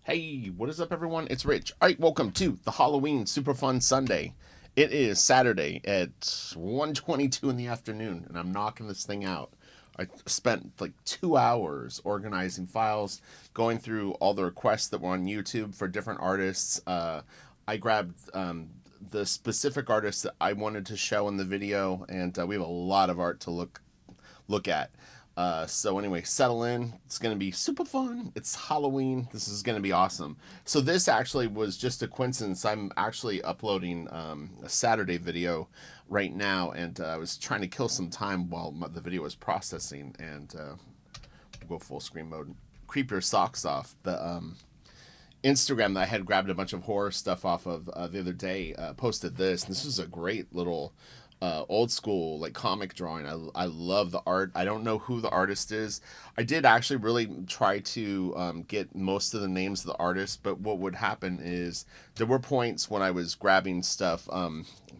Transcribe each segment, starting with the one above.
Hey, what is up, everyone? It's Rich. All right, welcome to the Halloween Super Fun Sunday. It is Saturday at 1:22 in the afternoon, and I'm knocking this thing out. I spent like 2 hours organizing files, going through all the requests that were on YouTube for different artists. I grabbed the specific artists that I wanted to show in the video, and we have a lot of art to look at. So anyway, settle in. It's going to be super fun. It's Halloween. This is going to be awesome. So this actually was just a coincidence. I'm actually uploading a Saturday video right now, and I was trying to kill some time while the video was processing, and we'll go full screen mode. Creep your socks off. The Instagram that I had grabbed a bunch of horror stuff off of the other day posted this. And this was a great little old school like comic drawing. I love the art. I don't know who the artist is. I did actually really try to get most of the names of the artists, but what would happen is there were points when I was grabbing stuff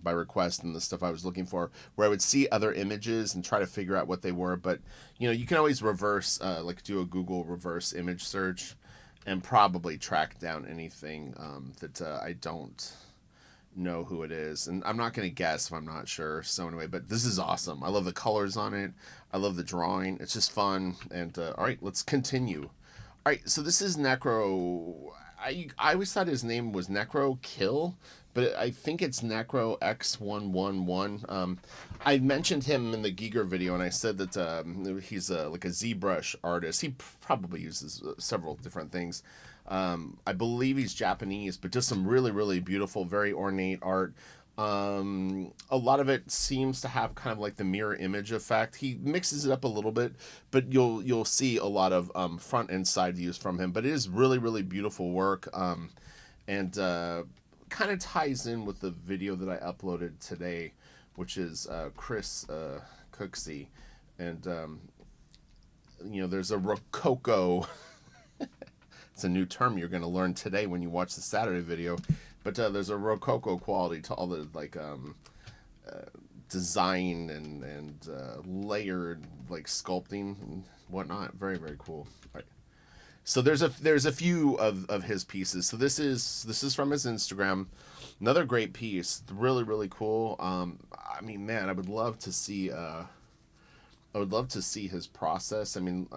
by request and the stuff I was looking for where I would see other images and try to figure out what they were. But you can always reverse like do a Google reverse image search and probably track down anything that I don't know who it is. And I'm not going to guess if I'm not sure. So anyway, but this is awesome. I love the colors on it. I love the drawing. It's just fun. And all right, let's continue. All right, so this is Necro. I always thought his name was Necro Kill, but I think it's Necro X111. I mentioned him in the Giger video, and I said that he's like a ZBrush artist. He probably uses several different things. I believe he's Japanese, but just some really, really beautiful, very ornate art. A lot of it seems to have kind of like the mirror image effect. He mixes it up a little bit, but you'll see a lot of front and side views from him. But it is really, really beautiful work, and kind of ties in with the video that I uploaded today, which is Chris Cooksey, and there's a Rococo. It's a new term you're going to learn today when you watch the Saturday video, but there's a Rococo quality to all the like design and layered like sculpting and whatnot. Very, very cool. All right. So there's a few of his pieces. So this is from his Instagram. Another great piece. Really, really cool. I mean, man, I would love to see his process. I mean,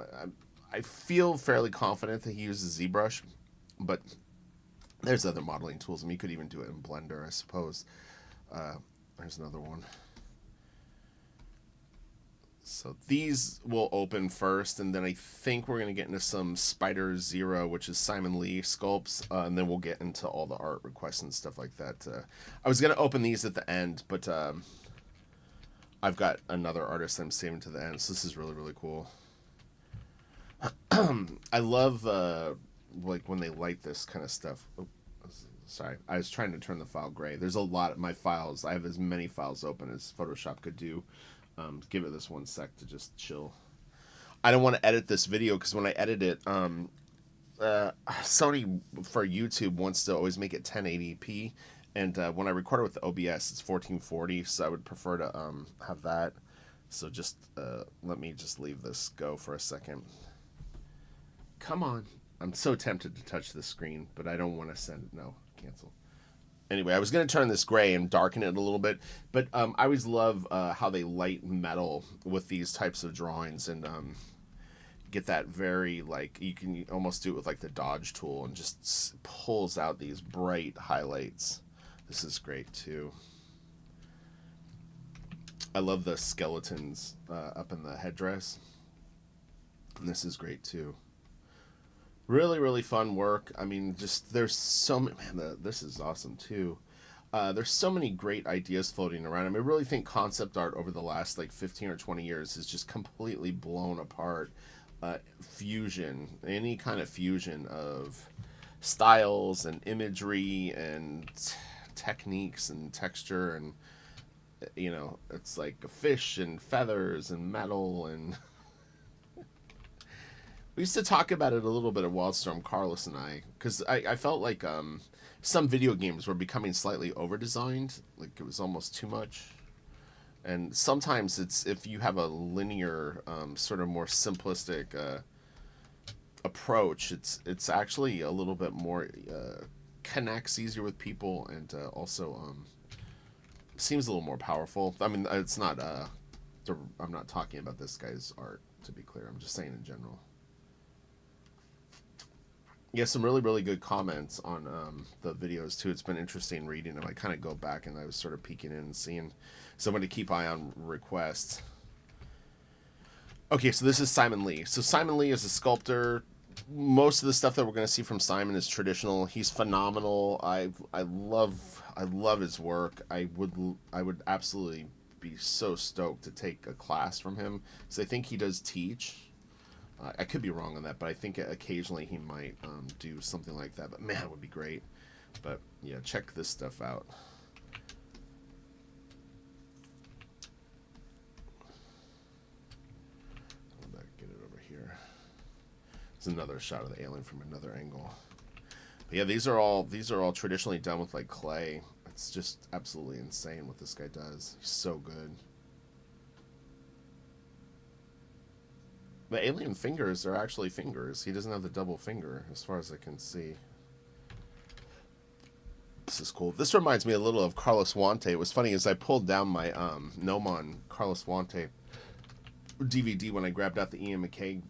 I feel fairly confident that he uses ZBrush, but there's other modeling tools. I mean, you could even do it in Blender, I suppose. There's another one. So these will open first, and then I think we're going to get into some Spider Zero, which is Simon Lee sculpts, and then we'll get into all the art requests and stuff like that. I was going to open these at the end, but I've got another artist I'm saving to the end, so this is really, really cool. I love like when they light this kind of stuff. Oh, sorry, I was trying to turn the file gray. There's a lot of my files. I have as many files open as Photoshop could do. Give it this 1 sec to just chill. I don't want to edit this video because when I edit it, Sony for YouTube wants to always make it 1080p, and when I record it with the OBS, it's 1440. So I would prefer to have that. So just let me just leave this go for a second. Come on. I'm so tempted to touch the screen, but I don't want to send it. No, cancel. Anyway, I was going to turn this gray and darken it a little bit, but I always love how they light metal with these types of drawings and get that very, like, you can almost do it with like the dodge tool and just pulls out these bright highlights. This is great too. I love the skeletons up in the headdress. And this is great too. Really, really fun work. I mean, just there's so many, man, this is awesome too. There's so many great ideas floating around. I mean, I really think concept art over the last like 15 or 20 years is just completely blown apart. Fusion, any kind of fusion of styles and imagery and techniques and texture and it's like a fish and feathers and metal and we used to talk about it a little bit at Wildstorm, Carlos and I, because I felt like some video games were becoming slightly over-designed, like it was almost too much. And sometimes it's if you have a linear, sort of more simplistic approach, it's actually a little bit more connects easier with people, and also seems a little more powerful. I mean, it's not. I'm not talking about this guy's art, to be clear. I'm just saying in general. Yeah, some really, really good comments on the videos too. It's been interesting reading them. I kind of go back and I was sort of peeking in and seeing someone to keep eye on requests. Okay, so this is Simon Lee. So Simon Lee is a sculptor. Most of the stuff that we're going to see from Simon is traditional. He's phenomenal. I love his work. I would absolutely be so stoked to take a class from him, because I think he does teach. I could be wrong on that, but I think occasionally he might do something like that. But man, it would be great. But yeah, check this stuff out. Get it over here. It's another shot of the alien from another angle. But yeah, these are all traditionally done with like clay. It's just absolutely insane what this guy does. He's so good. The alien fingers are actually fingers. He doesn't have the double finger, as far as I can see. This is cool. This reminds me a little of Carlos Huante. It was funny as I pulled down my Nomon Carlos Huante DVD when I grabbed out the Ian McKay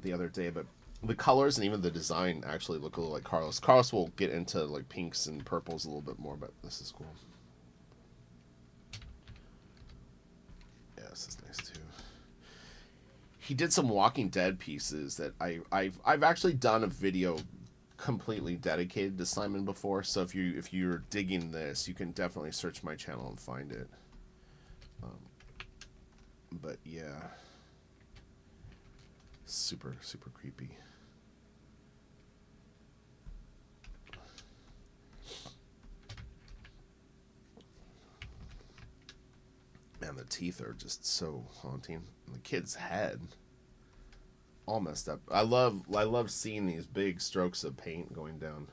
the other day, but the colors and even the design actually look a little like Carlos. Carlos will get into like pinks and purples a little bit more, but this is cool. Yeah, this is nice too. He did some Walking Dead pieces that I've actually done a video completely dedicated to Simon before. So if you're digging this, you can definitely search my channel and find it. But yeah, super creepy. Man, the teeth are just so haunting. And the kid's head, all messed up. I love seeing these big strokes of paint going down,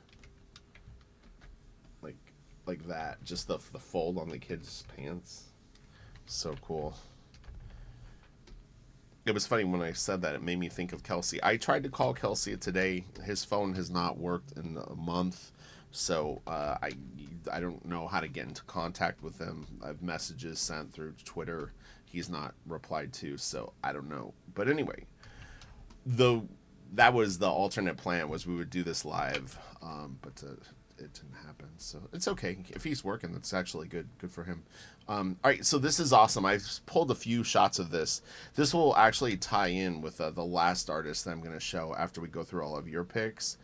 like that. Just the fold on the kid's pants, so cool. It was funny when I said that. It made me think of Kelsey. I tried to call Kelsey today. His phone has not worked in a month, so I don't know how to get into contact with him. I've messages sent through Twitter. He's not replied to, so I don't know. But anyway, that was the alternate plan, was we would do this live, but it didn't happen. So it's okay. If he's working, that's actually good for him. All right, so this is awesome. I've pulled a few shots of this. This will actually tie in with the last artist that I'm going to show after we go through all of your picks.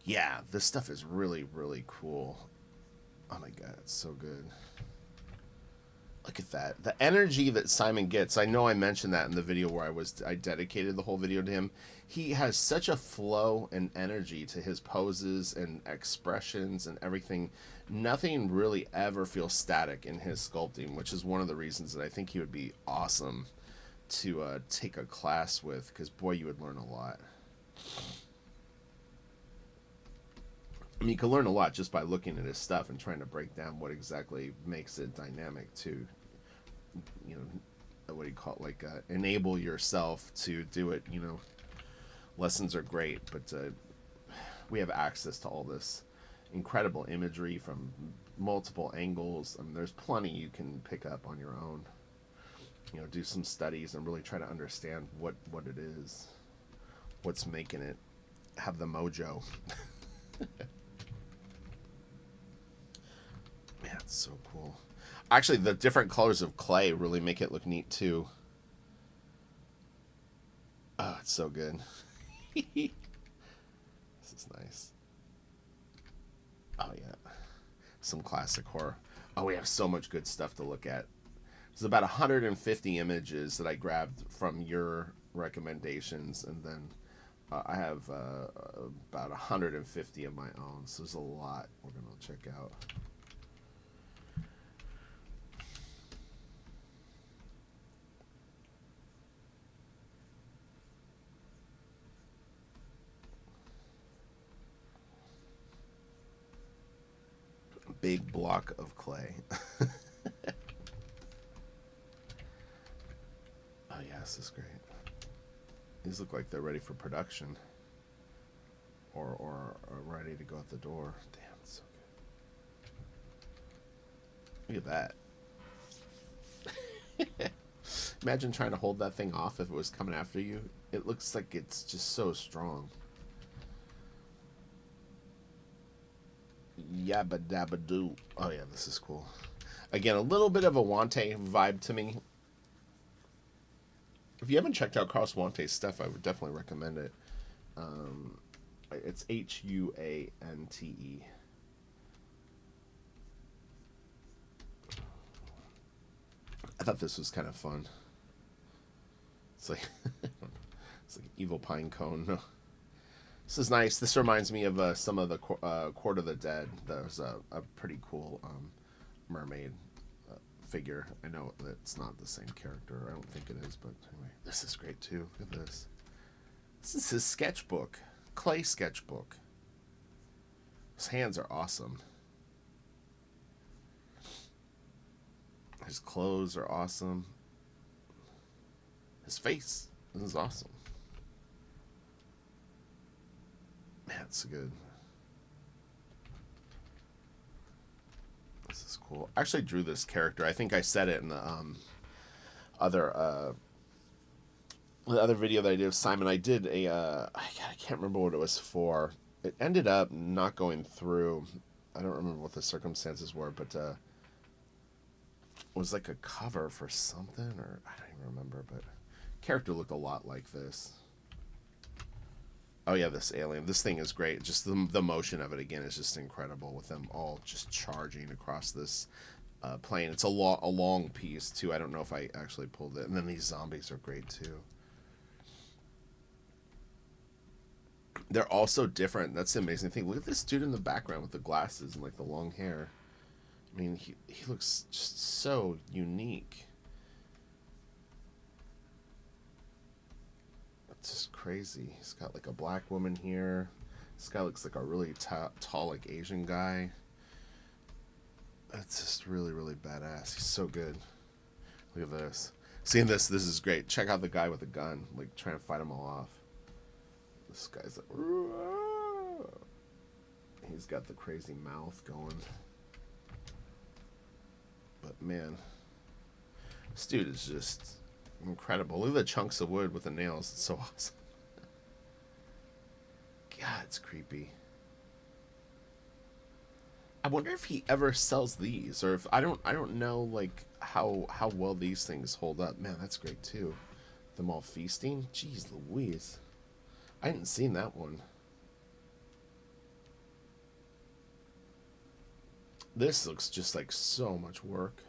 Yeah, this stuff is really, really cool. Oh my god, it's so good. Look at that. The energy that Simon gets. I know I mentioned that in the video where I dedicated the whole video to him. He has such a flow and energy to his poses and expressions and everything. Nothing really ever feels static in his sculpting, which is one of the reasons that I think he would be awesome to take a class with, because boy, you would learn a lot. I mean, you can learn a lot just by looking at his stuff and trying to break down what exactly makes it dynamic to, you know, what do you call it, like enable yourself to do it. You know, lessons are great, but we have access to all this incredible imagery from multiple angles. I mean, there's plenty you can pick up on your own. You know, do some studies and really try to understand what it is, what's making it have the mojo. Man, it's so cool. Actually, the different colors of clay really make it look neat too. Oh, it's so good. This is nice. Oh yeah, some classic horror. Oh, we have so much good stuff to look at. There's about 150 images that I grabbed from your recommendations, and then I have about 150 of my own. So there's a lot we're gonna check out. Big block of clay. Oh yeah, this is great. These look like they're ready for production. Or ready to go out the door. Damn, it's so good. Look at that. Imagine trying to hold that thing off if it was coming after you. It looks like it's just so strong. Yabba dabba doo. Oh yeah, this is cool. Again, a little bit of a Wante vibe to me. If you haven't checked out Carlos Wante's stuff, I would definitely recommend it. It's Huante. I thought this was kind of fun. It's like it's like an evil pine cone. This is nice. This reminds me of some of the Court of the Dead. There's a pretty cool mermaid figure. I know that's not the same character. I don't think it is, but anyway, this is great too. Look at this. This is his sketchbook, clay sketchbook. His hands are awesome. His clothes are awesome. His face, this is awesome. Man, it's good. This is cool. I actually drew this character. I think I said it in the other video that I did of Simon. I did a I can't remember what it was for. It ended up not going through. I don't remember what the circumstances were, but it was like a cover for something, or I don't even remember. But character looked a lot like this. Oh yeah, this alien. This thing is great. Just the motion of it again is just incredible, with them all just charging across this plane. It's a long piece too. I don't know if I actually pulled it. And then these zombies are great too. They're all so different. That's the amazing thing. Look at this dude in the background with the glasses and like the long hair. I mean, he looks just so unique. It's just crazy. He's got like a black woman here. This guy looks like a really tall, like Asian guy. That's just really, really badass. He's so good. Look at this. Seeing this is great. Check out the guy with the gun, like trying to fight them all off. This guy's like, Rrrr. He's got the crazy mouth going. But man, this dude is just incredible. Look at the chunks of wood with the nails. It's so awesome. God, it's creepy. I wonder if he ever sells these, or if I don't know like how well these things hold up. Man, that's great too. Them all feasting. Jeez Louise. I hadn't seen that one. This looks just like so much work.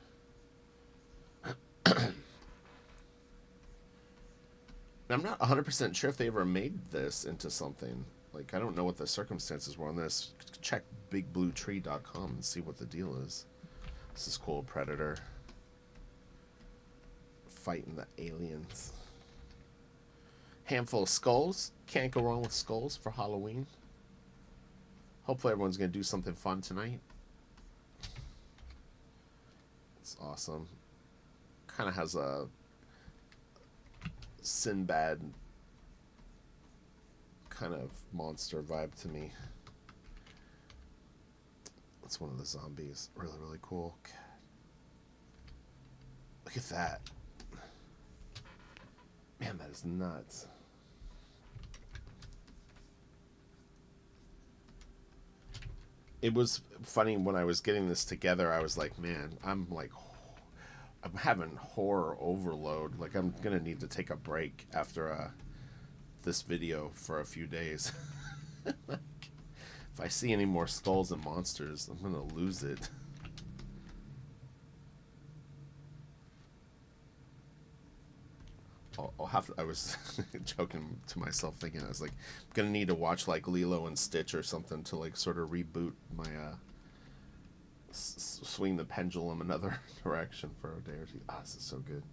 I'm not 100% sure if they ever made this into something. Like, I don't know what the circumstances were on this. Check bigbluetree.com and see what the deal is. This is cool. Predator. Fighting the aliens. Handful of skulls. Can't go wrong with skulls for Halloween. Hopefully everyone's going to do something fun tonight. It's awesome. Kind of has a Sinbad kind of monster vibe to me. That's one of the zombies. Really, really cool. Look at that. Man, that is nuts. It was funny when I was getting this together. I was like, man, I'm having horror overload. Like, I'm gonna need to take a break after this video for a few days. Like, if I see any more skulls and monsters, I'm gonna lose it. I'll have to, I was joking to myself, thinking I was like, I'm gonna need to watch like Lilo and Stitch or something to like sort of reboot my swing the pendulum another direction for a day or two. This is so good.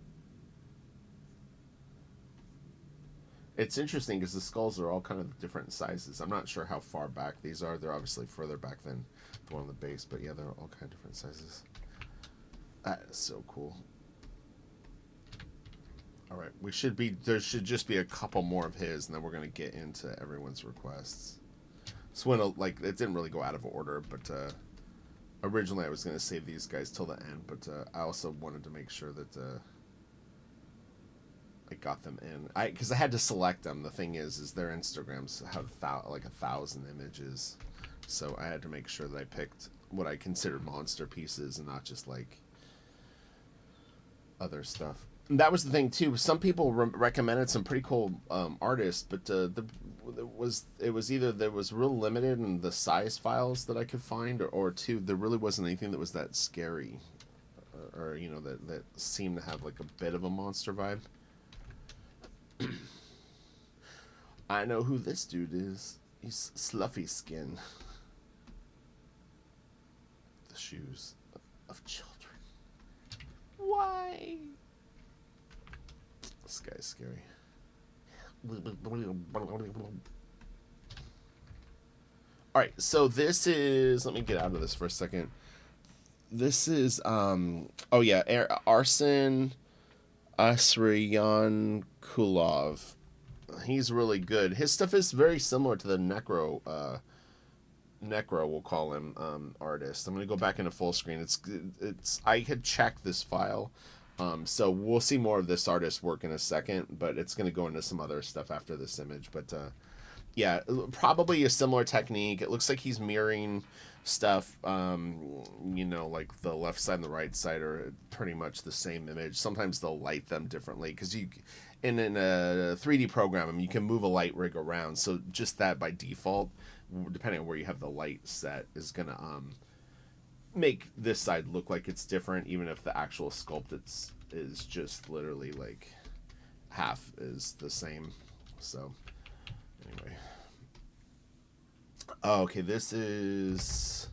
It's interesting because the skulls are all kind of different sizes. I'm not sure how far back these are. They're obviously further back than the one on the base, but yeah, they're all kind of different sizes. That is so cool. All right, there should just be a couple more of his, and then we're gonna get into everyone's requests. So when like it didn't really go out of order, but originally I was gonna save these guys till the end, but I also wanted to make sure that I got them in. Because I had to select them. The thing is their Instagrams have like 1,000 images, so I had to make sure that I picked what I considered monster pieces and not just like other stuff. And that was the thing too. Some people recommended some pretty cool artists, but it was either there was real limited in the size files that I could find, or two, there really wasn't anything that was that scary, or you know that seemed to have like a bit of a monster vibe. I know who this dude is. He's Sluffy Skin. The shoes of children. Why? This guy's scary. Alright, so this is... Let me get out of this for a second. This is... Oh, yeah. Arsen Asriyankulov. He's really good. His stuff is very similar to the Necro... Necro, we'll call him, artist. I'm going to go back into full screen. It's. I had checked this file, so we'll see more of this artist work in a second, but it's going to go into some other stuff after this image. But yeah, probably a similar technique. It looks like he's mirroring stuff, you know, like the left side and the right side are pretty much the same image. Sometimes they'll light them differently because in a 3D program, you can move a light rig around. So just that by default, depending on where you have the light set, is gonna make this side look like it's different, even if the actual sculpt is just literally like half is the same. So anyway, oh, okay, this is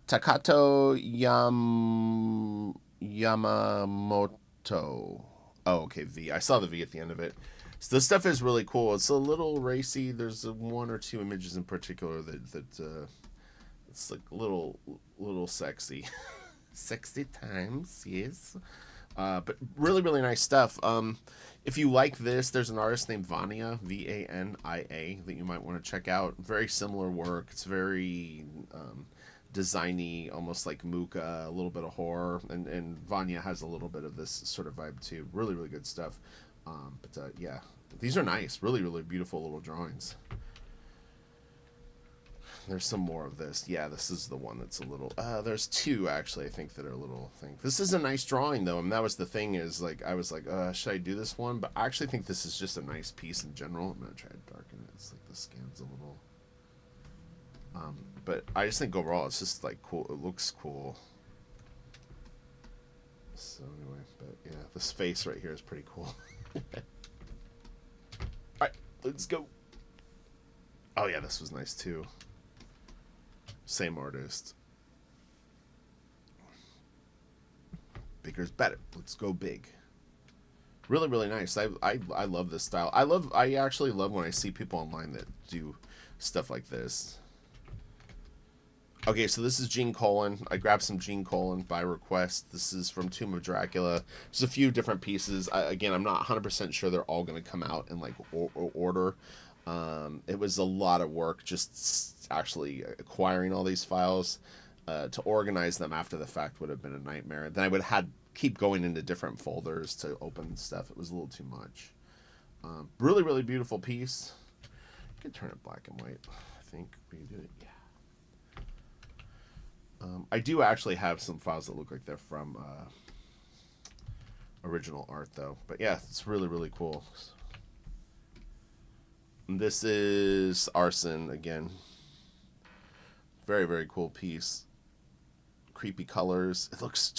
Takato Yamamoto. Oh, okay, V. I saw the V at the end of it. So this stuff is really cool. It's a little racy. There's one or two images in particular that it's like little sexy, sexy times, yes. But really really nice stuff. If you like this, there's an artist named Vania, Vania, that you might want to check out. Very similar work. It's very designy, almost like Muka, a little bit of horror, and Vanya has a little bit of this sort of vibe too. Really really good stuff. But yeah, these are nice. Really, really beautiful little drawings. There's some more of this. Yeah, this is the one that's a little... there's two, actually, I think, that are a little thing. This is a nice drawing, though, and that was the thing is, like, I was like, should I do this one? But I actually think this is just a nice piece in general. I'm going to try to darken it. It's like the skin's a little... but I just think overall it's just, like, cool. It looks cool. So, anyway, but, yeah, this face right here is pretty cool. Alright, let's go. Oh yeah, this was nice too. Same artist. Bigger's better. Let's go big. Really, really nice. I love this style. I actually love when I see people online that do stuff like this. Okay, so this is Gene Colan. I grabbed some Gene Colan by request. This is from Tomb of Dracula. There's a few different pieces. Again, I'm not 100% sure they're all going to come out in like order. It was a lot of work just actually acquiring all these files. To organize them after the fact would have been a nightmare. Then I would have had keep going into different folders to open stuff. It was a little too much. Really, really beautiful piece. You can turn it black and white. I think we can do it. Yeah. I do actually have some files that look like they're from original art, though. But yeah, it's really, really cool. And this is Arson again. Very, very cool piece. Creepy colors. It looks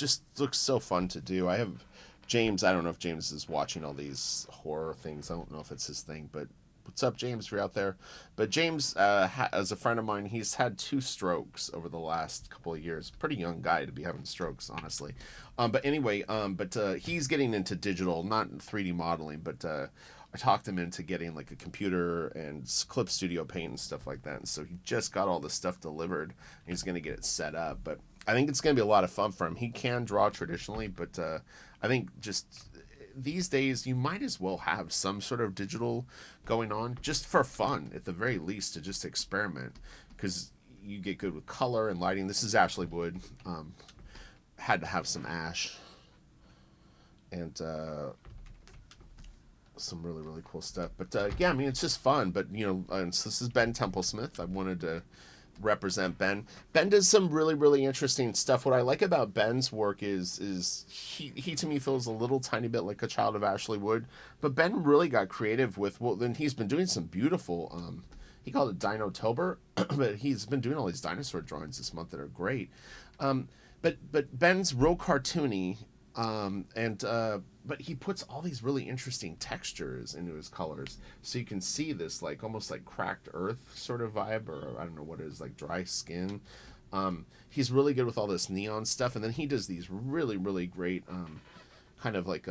so fun to do. I have James. I don't know if James is watching all these horror things. I don't know if it's his thing, but what's up, James, if you're out there? But James, as a friend of mine, he's had 2 strokes over the last couple of years. Pretty young guy to be having strokes, honestly. But anyway, he's getting into digital, not 3D modeling, but I talked him into getting like a computer and Clip Studio Paint and stuff like that. And so he just got all this stuff delivered. He's going to get it set up. But I think it's going to be a lot of fun for him. He can draw traditionally, but I think just these days you might as well have some sort of digital going on just for fun, at the very least, to just experiment, because you get good with color and lighting. This is Ashley Wood. Had to have some ash and some really really cool stuff. But yeah, I mean it's just fun. But so this is Ben Templesmith. I wanted to represent Ben. Ben does some really really interesting stuff. What I like about Ben's work is he to me feels a little tiny bit like a child of Ashley Wood, but Ben really got creative with then he's been doing some beautiful. He called it Dino-tober, but he's been doing all these dinosaur drawings this month that are great. But Ben's real cartoony, and but he puts all these really interesting textures into his colors, so you can see this like almost like cracked earth sort of vibe, or I don't know what it is, like dry skin. He's really good with all this neon stuff, and then he does these really really great kind of like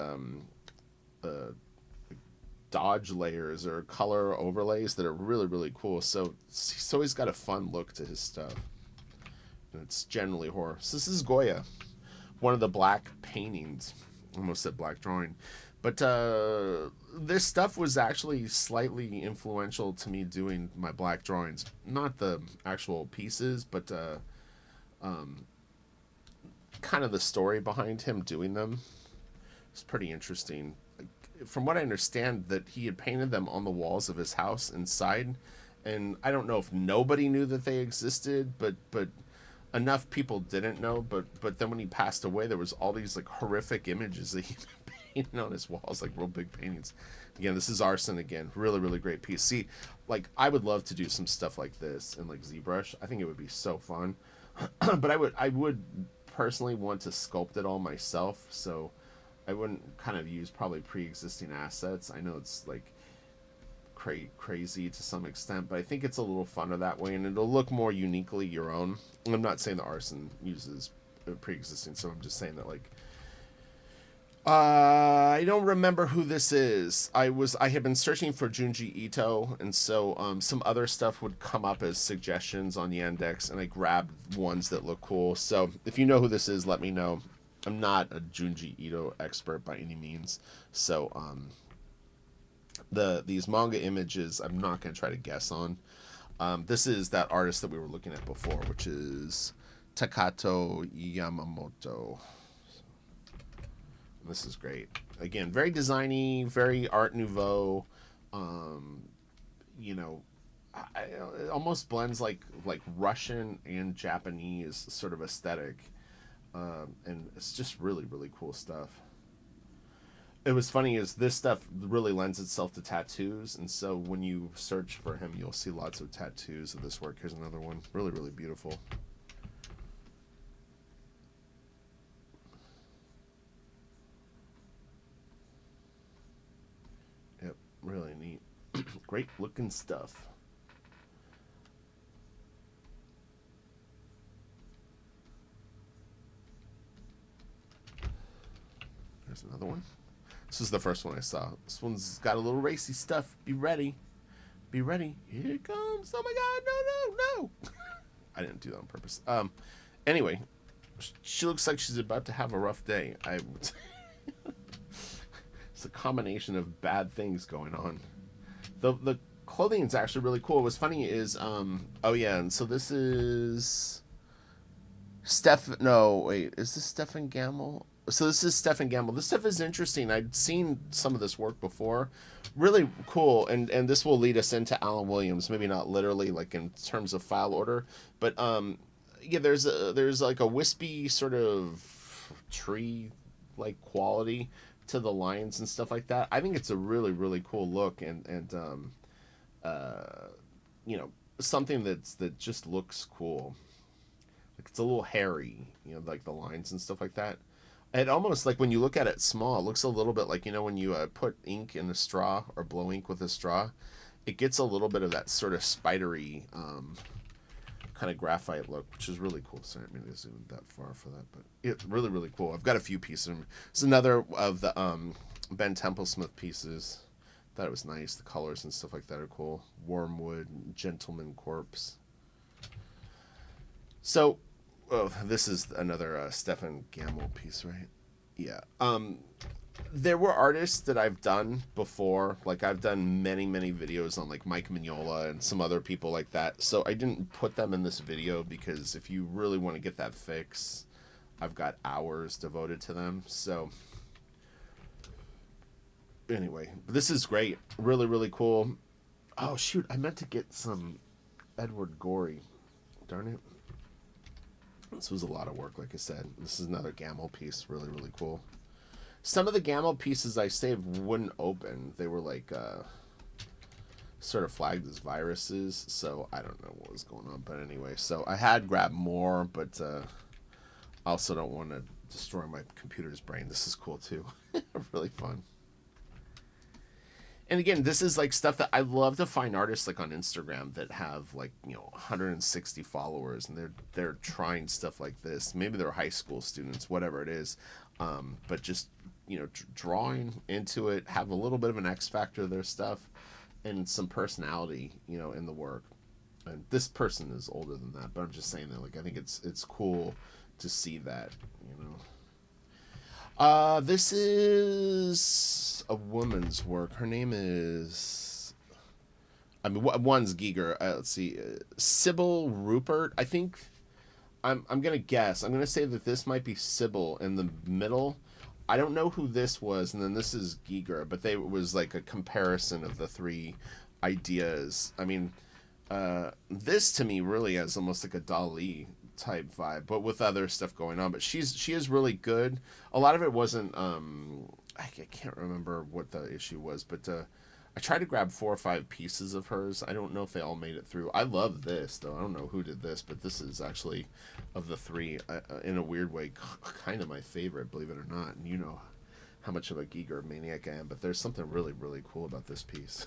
dodge layers or color overlays that are really really cool. So he's got a fun look to his stuff. And it's generally horror. So this is Goya, one of the black paintings. Almost said black drawing. But this stuff was actually slightly influential to me doing my black drawings. Not the actual pieces, but kind of the story behind him doing them. It's pretty interesting. From what I understand, that he had painted them on the walls of his house inside. And I don't know if nobody knew that they existed, but enough people didn't know. But then when he passed away, there was all these like horrific images that he painted on his walls, like real big paintings. Again, this is Arson again. Really, really great piece. See, like I would love to do some stuff like this in like ZBrush. I think it would be so fun. But I would personally want to sculpt it all myself, so I wouldn't kind of use probably pre-existing assets. I know it's like crazy to some extent, but I think it's a little funner that way, and it'll look more uniquely your own. I'm not saying that Arson uses pre-existing, so I'm just saying that like I don't remember who this is. I had been searching for Junji Ito, and so some other stuff would come up as suggestions on the index, and I grabbed ones that look cool. So if you know who this is, let me know. I'm not a Junji Ito expert by any means, so these manga images I'm not going to try to guess on. This is that artist that we were looking at before, which is Takato Yamamoto. This is great. Again, very designy, very Art Nouveau. It almost blends like Russian and Japanese sort of aesthetic, and it's just really really cool stuff. It was funny is this stuff really lends itself to tattoos, and so when you search for him, you'll see lots of tattoos of this work. Here's another one, really really beautiful. Yep, really neat. Great looking stuff. There's another one. This is the first one I saw. This one's got a little racy stuff. Be ready. Be ready. Here it comes. Oh my god, no. I didn't do that on purpose. Anyway, she looks like she's about to have a rough day. It's a combination of bad things going on. The clothing is actually really cool. What's funny is, oh yeah, and so this is no, wait, is this Stefan Gamble? So this is Stefan Gamble. This stuff is interesting. I'd seen some of this work before. Really cool, and this will lead us into Alan Williams. Maybe not literally, like in terms of file order, but yeah, there's like a wispy sort of tree like quality to the lines and stuff like that. I think it's a really really cool look, and something that just looks cool. Like it's a little hairy, like the lines and stuff like that. It almost, like when you look at it small, it looks a little bit like, when you put ink in a straw or blow ink with a straw, it gets a little bit of that sort of spidery kind of graphite look, which is really cool. Sorry, I didn't zoom that far for that, but it's really, really cool. I've got a few pieces. It's another of the Ben Templesmith pieces. Thought it was nice. The colors and stuff like that are cool. Wormwood, Gentleman Corpse. So, this is another Stefan Gamble piece, right? Yeah. There were artists that I've done before. Like I've done many videos on like Mike Mignola and some other people like that. So I didn't put them in this video because if you really want to get that fix, I've got hours devoted to them. So anyway, this is great. Really cool. Oh shoot, I meant to get some Edward Gorey. Darn it. This was a lot of work, like I said. This is another Gamel piece. Really cool. Some of the Gamel pieces I saved wouldn't open. They were like sort of flagged as viruses, so I don't know what was going on. But anyway, so I had grabbed more, but I also don't want to destroy my computer's brain. This is cool too. Really fun. And again, this is like stuff that I love to find artists like on Instagram that have like 160 followers and they're trying stuff like this. Maybe they're high school students, whatever it is, but just drawing into it, have a little bit of an X factor to their stuff, and some personality in the work. And this person is older than that, but I'm just saying that like I think it's cool to see that. This is a woman's work. Her name is, I mean, one's Giger. Let's see, Sybil Rupert. I think I'm gonna guess. I'm gonna say that this might be Sybil in the middle. I don't know who this was, and then this is Giger, but it was like a comparison of the three ideas. I mean, this to me really has almost like a Dali type vibe, but with other stuff going on. But she is really good. A lot of it wasn't. I can't remember what the issue was, but I tried to grab 4 or 5 pieces of hers. I don't know if they all made it through. I love this though. I don't know who did this, but this is actually of the three, in a weird way, kind of my favorite, believe it or not. And you know how much of a Giger maniac I am, but there's something really cool about this piece.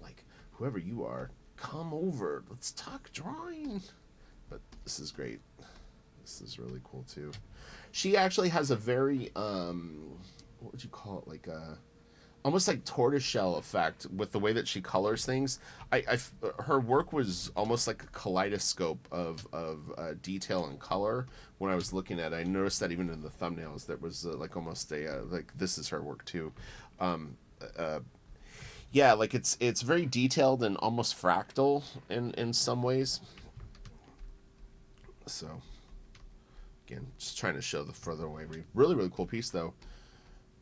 Like whoever you are, come over. Let's talk drawing. But this is great. This is really cool too. She actually has a very what would you call it, like a almost like tortoiseshell effect with the way that she colors things. Her work was almost like a kaleidoscope of detail and color. When I was looking at it, I noticed that even in the thumbnails, there was like almost a like this is her work too. Yeah, like it's very detailed and almost fractal in some ways. So, again, just trying to show the further away. Really cool piece, though.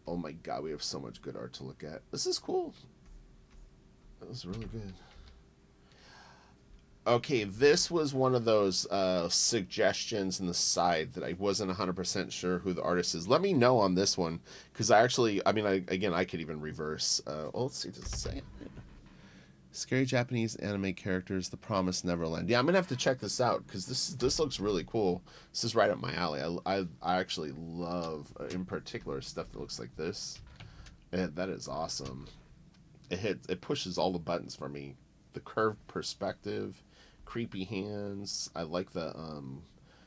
Oh my god, we have so much good art to look at. This is cool. That was really good. Okay, this was one of those suggestions in the side that I wasn't 100% sure who the artist is. Let me know on this one, because I could even reverse. Let's see, does it say it? Scary Japanese anime characters, The Promised Neverland. Yeah, I'm gonna have to check this out because this looks really cool. This is right up my alley. I actually love, in particular, stuff that looks like this. And that is awesome. It pushes all the buttons for me. The curved perspective, creepy hands. I like the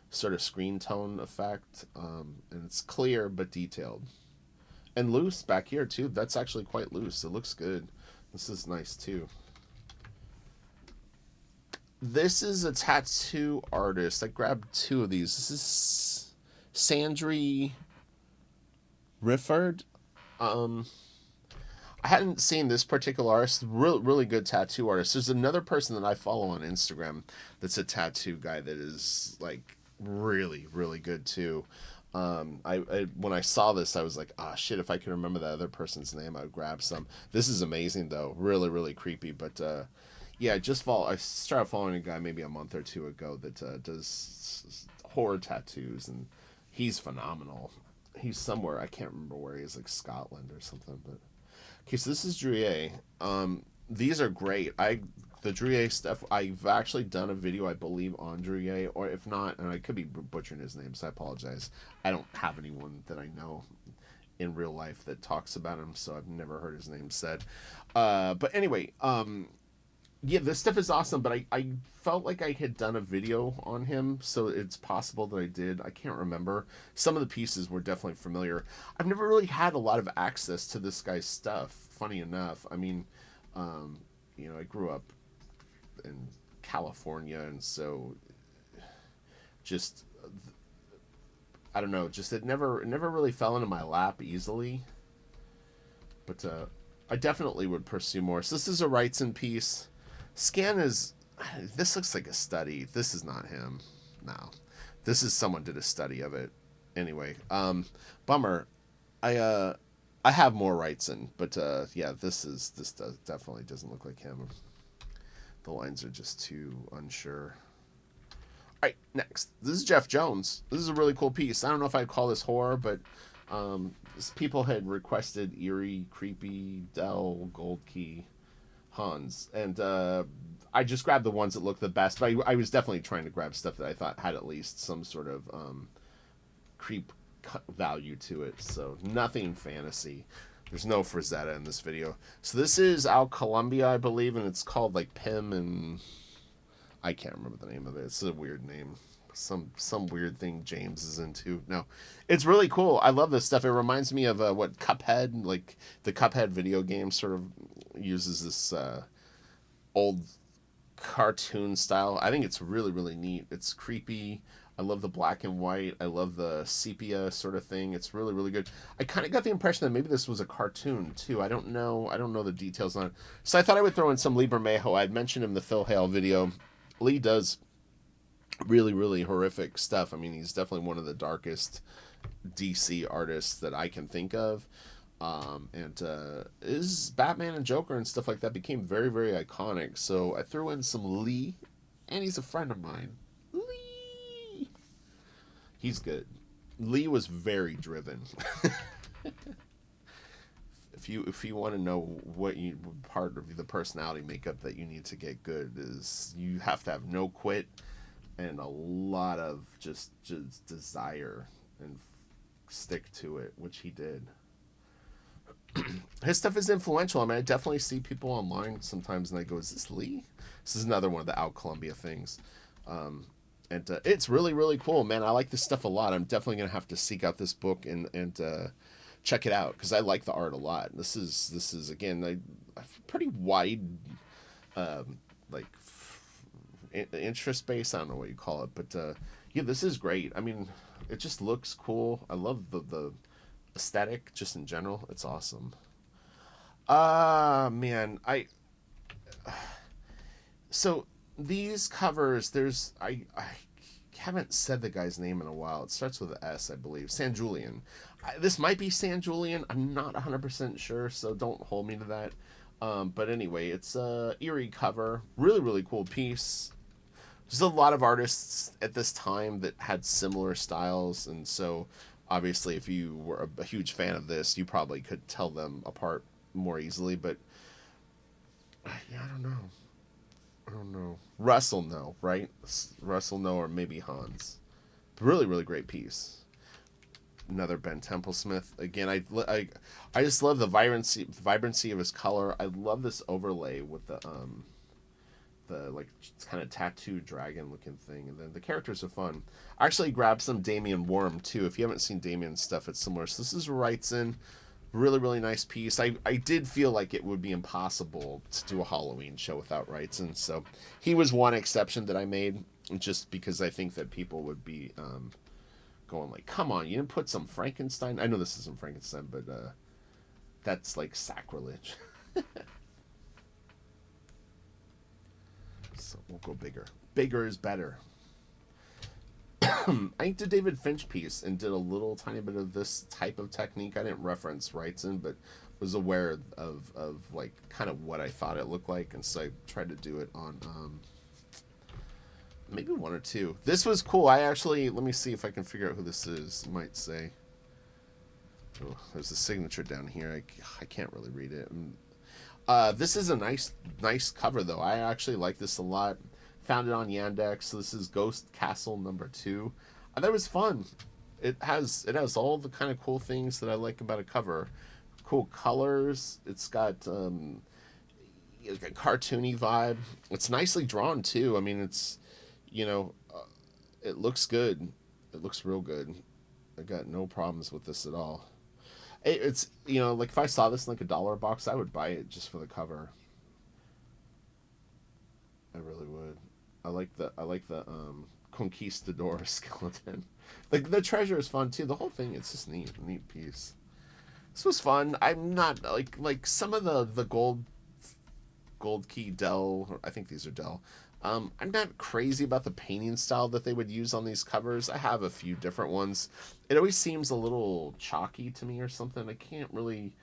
sort of screen tone effect, and it's clear but detailed and loose back here too. That's actually quite loose. It looks good. This is nice too. This is a tattoo artist. I grabbed 2 of these. This is Sandry Rifford. I hadn't seen this particular artist. Really good tattoo artist. There's another person that I follow on Instagram that's a tattoo guy that is like really good too. I when I saw this, I was like, shit, if I could remember that other person's name, I would grab some. This is amazing though. Really creepy, but yeah, I started following a guy maybe a month or 2 ago that does horror tattoos, and he's phenomenal. He's somewhere, I can't remember where he is, like Scotland or something. But okay, so this is Druyer. These are great. The Druyer stuff, I've actually done a video, I believe, on Druyer, or if not, and I could be butchering his name, so I apologize. I don't have anyone that I know in real life that talks about him, so I've never heard his name said. But anyway, yeah, this stuff is awesome, but I felt like I had done a video on him, so it's possible that I did. I can't remember. Some of the pieces were definitely familiar. I've never really had a lot of access to this guy's stuff, funny enough. I mean, I grew up in California, and so just I don't know, just it never really fell into my lap easily. But I definitely would pursue more. So this is a Wrightson piece. Scan is, this looks like a study. This is not him. No, this is someone did a study of it. Anyway, bummer. I have more Wrightson, but yeah, definitely doesn't look like him. The lines are just too unsure. All right, next. This is Jeff Jones. This is a really cool piece. I don't know if I'd call this horror, but people had requested eerie, creepy, Dell, Gold Key, Hans, and I just grabbed the ones that looked the best. But I was definitely trying to grab stuff that I thought had at least some sort of creep value to it. So nothing fantasy. There's no Frazetta in this video. So this is out Columbia, I believe, and it's called like Pim and I can't remember the name of it. It's a weird name. Some weird thing James is into. No, it's really cool. I love this stuff. It reminds me of what Cuphead, like the Cuphead video game, sort of uses this old cartoon style. I think it's really, really neat. It's creepy. I love the black and white. I love the sepia sort of thing. It's really, really good. I kind of got the impression that maybe this was a cartoon too. I don't know. I don't know the details on it. So I thought I would throw in some Lee Bermejo. I'd mentioned him in the Phil Hale video. Lee does really, really horrific stuff. I mean, he's definitely one of the darkest DC artists that I can think of. And his Batman and Joker and stuff like that became very, very iconic. So I threw in some Lee, and he's a friend of mine. Lee! He's good. Lee was very driven. If you want to know what part of the personality makeup that you need to get good is you have to have no quit and a lot of just desire and stick to it, which he did. His stuff is influential. I mean, I definitely see people online sometimes and I go, is this Lee? This is another one of the Out Columbia things. And it's really, really cool, man. I like this stuff a lot. I'm definitely going to have to seek out this book and check it out because I like the art a lot. This is again, a pretty wide, like, interest base. I don't know what you call it, but yeah, this is great. I mean, it just looks cool. I love the aesthetic just in general. It's awesome. Man, so these covers, I haven't said the guy's name in a while. It starts with an S, I believe. San Julian. This might be San Julian. I'm not 100% sure, so don't hold me to that. But anyway, it's a eerie cover. Really, really cool piece. There's a lot of artists at this time that had similar styles, and so obviously if you were a huge fan of this, you probably could tell them apart more easily, but yeah, I don't know. Russell, no, right? Russell, no, or maybe Hans. Really, really great piece. Another Ben Templesmith. Again, I just love the vibrancy of his color. I love this overlay with the like kind of tattooed dragon looking thing, and then the characters are fun. I actually grabbed some Damien Worm too. If you haven't seen Damien's stuff, it's similar. So this is Wrightson. Really, really nice piece. I did feel like it would be impossible to do a Halloween show without Wrightson, so he was one exception that I made, just because I think that people would be going like, come on, you didn't put some Frankenstein? I know this isn't Frankenstein, but that's like sacrilege. So we'll go bigger. Bigger is better. I did David Finch piece and did a little tiny bit of this type of technique. I didn't reference Wrightson, but was aware of like kind of what I thought it looked like, and so I tried to do it on maybe one or two. This was cool. I actually, let me see if I can figure out who this is. It might say, oh, there's a signature down here. I can't really read it. This is a nice cover though. I actually like this a lot. Found it on Yandex. So this is Ghost Castle #2. That was fun. It has all the kind of cool things that I like about a cover. Cool colors. It's got a cartoony vibe. It's nicely drawn too. I mean, it's it looks good. It looks real good. I got no problems with this at all. It's like if I saw this in like $1 box, I would buy it just for the cover. I really would. I like the conquistador skeleton. Like the treasure is fun too. The whole thing, it's just neat piece. This was fun. I'm not like some of the gold key Dell. I think these are Dell. I'm not crazy about the painting style that they would use on these covers. I have a few different ones. It always seems a little chalky to me or something. I can't really.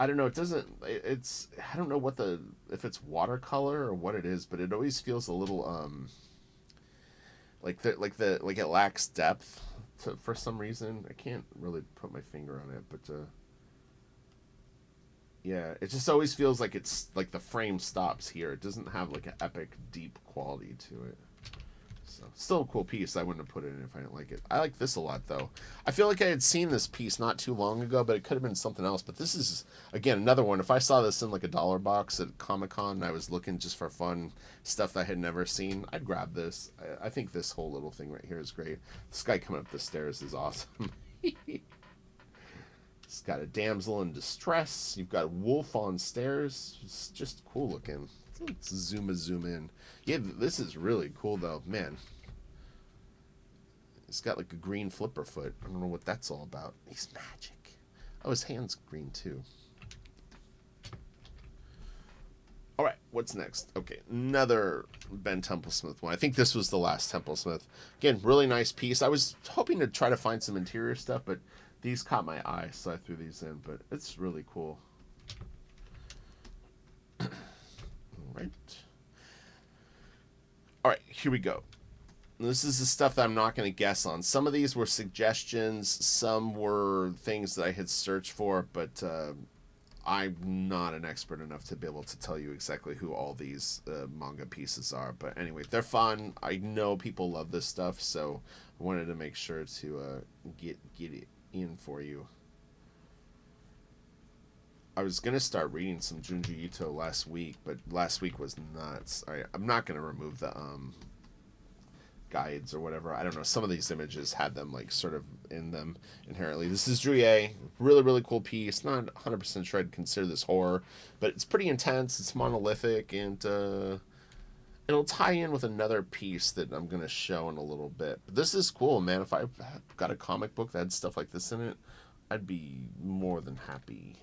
I don't know. It doesn't. It's. I don't know if it's watercolor or what it is, but it always feels a little like it lacks depth for some reason. I can't really put my finger on it, but yeah, it just always feels like it's like the frame stops here. It doesn't have like an epic deep quality to it. So still a cool piece. I wouldn't have put it in if I didn't like it. I like this a lot though. I feel like I had seen this piece not too long ago, but it could have been something else. But this is again another one. If I saw this in like a dollar box at Comic-Con and I was looking just for fun stuff that I had never seen, I'd grab this. I think this whole little thing right here is great. This guy coming up the stairs is awesome. It's got a damsel in distress. You've got a wolf on stairs. It's just cool looking. Let's zoom in. Yeah, this is really cool though, man. It's got like a green flipper foot. I don't know what that's all about. He's magic. Oh, his hand's green too. All right, what's next? Okay, another Ben Templesmith one. I think this was the last Templesmith. Again, really nice piece. I was hoping to try to find some interior stuff, but these caught my eye, so I threw these in. But it's really cool. All right, here we go. This is the stuff that I'm not going to guess on. Some of these were suggestions. Some were things that I had searched for, but I'm not an expert enough to be able to tell you exactly who all these manga pieces are. But anyway, they're fun. I know people love this stuff, so I wanted to make sure to get it in for you. I was going to start reading some Junji Ito last week, but last week was nuts. I'm not going to remove the guides or whatever. I don't know. Some of these images had them like sort of in them inherently. This is Druye. Really, really cool piece. Not 100% sure I'd consider this horror, but it's pretty intense. It's monolithic, and it'll tie in with another piece that I'm going to show in a little bit. But this is cool, man. If I got a comic book that had stuff like this in it, I'd be more than happy.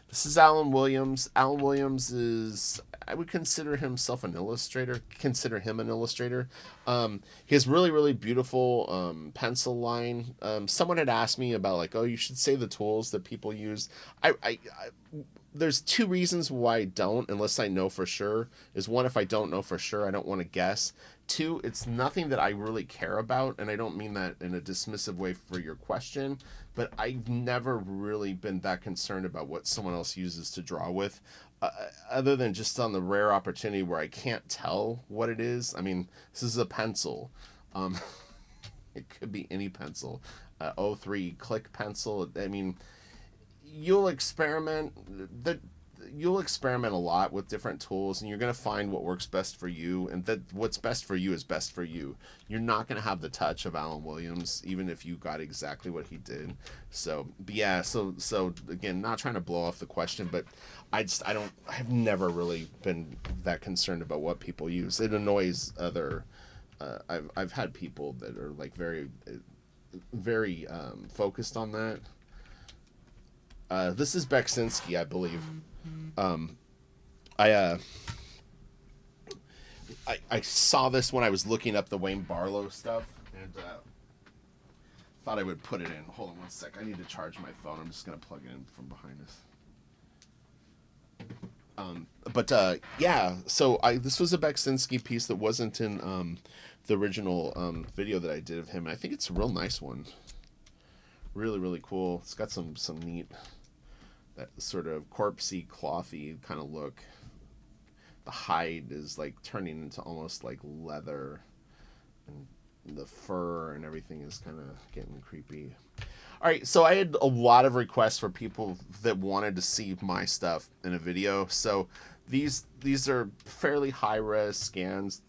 This is Alan Williams. Alan Williams is, I would consider himself an illustrator. Consider him an illustrator. He has really, really beautiful pencil line. Someone had asked me about like, oh, you should say the tools that people use. There's two reasons why I don't, unless I know for sure. Is one, if I don't know for sure, I don't want to guess. Two, it's nothing that I really care about, and I don't mean that in a dismissive way for your question, but I've never really been that concerned about what someone else uses to draw with, other than just on the rare opportunity where I can't tell what it is. I mean, this is a pencil. It could be any pencil. 03 click pencil. I mean, you'll experiment a lot with different tools, and you're going to find what works best for you, and that what's best for you is best for you. You're not going to have the touch of Alan Williams, even if you got exactly what he did. So, but yeah, so again, not trying to blow off the question, but I've never really been that concerned about what people use. It annoys other, I've had people that are like very, very focused on that. This is Beksinski, I believe. I saw this when I was looking up the Wayne Barlow stuff, and thought I would put it in. Hold on one sec. I need to charge my phone. I'm just going to plug it in from behind us. Yeah, so this was a Beksinski piece that wasn't in the original video that I did of him. And I think it's a real nice one. Really, really cool. It's got some neat, that sort of corpsey, clothy kind of look. The hide is like turning into almost like leather, and the fur and everything is kind of getting creepy. All right, so I had a lot of requests for people that wanted to see my stuff in a video. So these are fairly high-res scans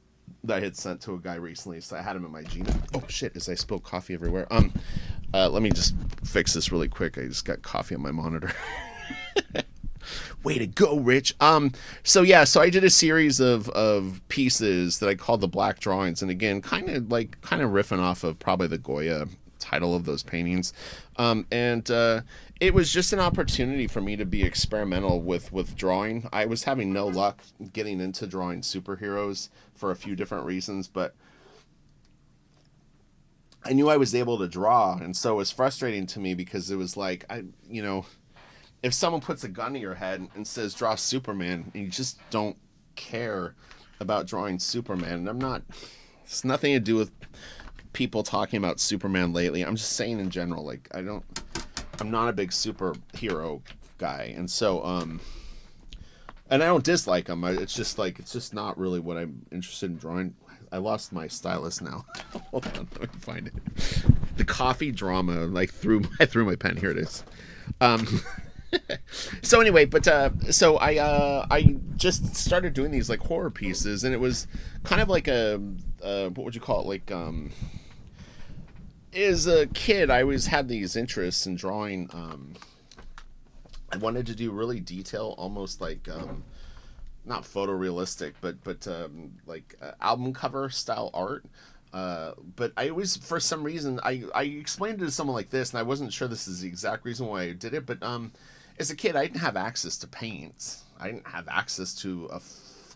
that I had sent to a guy recently. So I had them in my Gmail. Oh shit! As I spill coffee everywhere. Let me just fix this really quick. I just got coffee on my monitor. Way to go, Rich. So yeah, so I did a series of pieces that I called the Black Drawings, and again, kind of riffing off of probably the Goya title of those paintings, and it was just an opportunity for me to be experimental with drawing. I was having no luck getting into drawing superheroes for a few different reasons, but I knew I was able to draw, and so it was frustrating to me because it was like if someone puts a gun to your head and says draw Superman, and you just don't care about drawing Superman, and it's nothing to do with people talking about Superman lately. I'm just saying in general, like I'm not a big superhero guy, and so and I don't dislike them. It's just not really what I'm interested in drawing. I lost my stylus now. Hold on, let me find it. The coffee drama, I threw my pen. Here it is. So anyway, but so I just started doing these like horror pieces, and it was kind of like a what would you call it? Like as a kid, I always had these interests in drawing. I wanted to do really detail, almost like not photorealistic, but album cover style art. But I always, for some reason, I explained it to someone like this, and I wasn't sure this is the exact reason why I did it. But as a kid, I didn't have access to paints. I didn't have access to a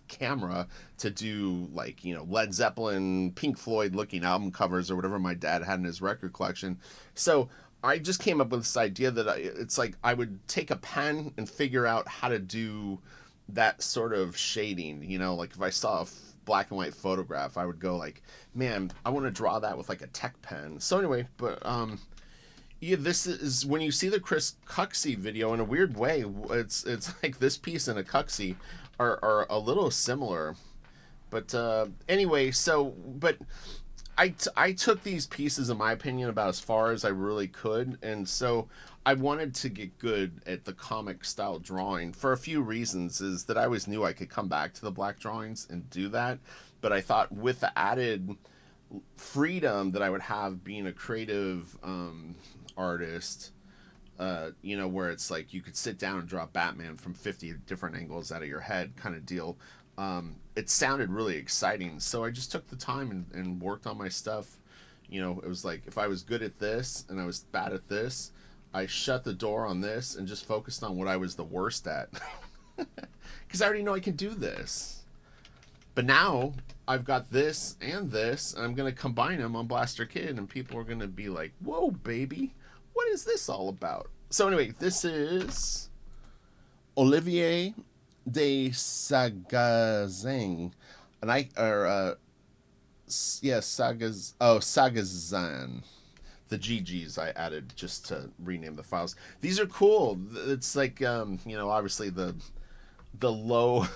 camera to do Led Zeppelin, Pink Floyd looking album covers or whatever my dad had in his record collection. So I just came up with this idea that it's like I would take a pen and figure out how to do that sort of shading. Like if I saw a black and white photograph, I would go like, man, I want to draw that with like a tech pen. So anyway, but yeah, this is when you see the Chris Cuxey video. In a weird way, it's like this piece and a Cuxey are a little similar. But anyway, but I took these pieces, in my opinion, about as far as I really could, and so I wanted to get good at the comic style drawing for a few reasons. Is that I always knew I could come back to the black drawings and do that, but I thought with the added freedom that I would have being a creative artist, where it's like you could sit down and draw Batman from 50 different angles out of your head kind of deal. It sounded really exciting, so I just took the time and worked on my stuff. It was like if I was good at this and I was bad at this, I shut the door on this and just focused on what I was the worst at. Because I already know I can do this. But now I've got this, and I'm going to combine them on Blaster Kid, and people are going to be like, whoa, baby, what is this all about? So anyway, this is Olivier de Sagazan. Sagazan. The GGs I added just to rename the files. These are cool. It's like obviously the low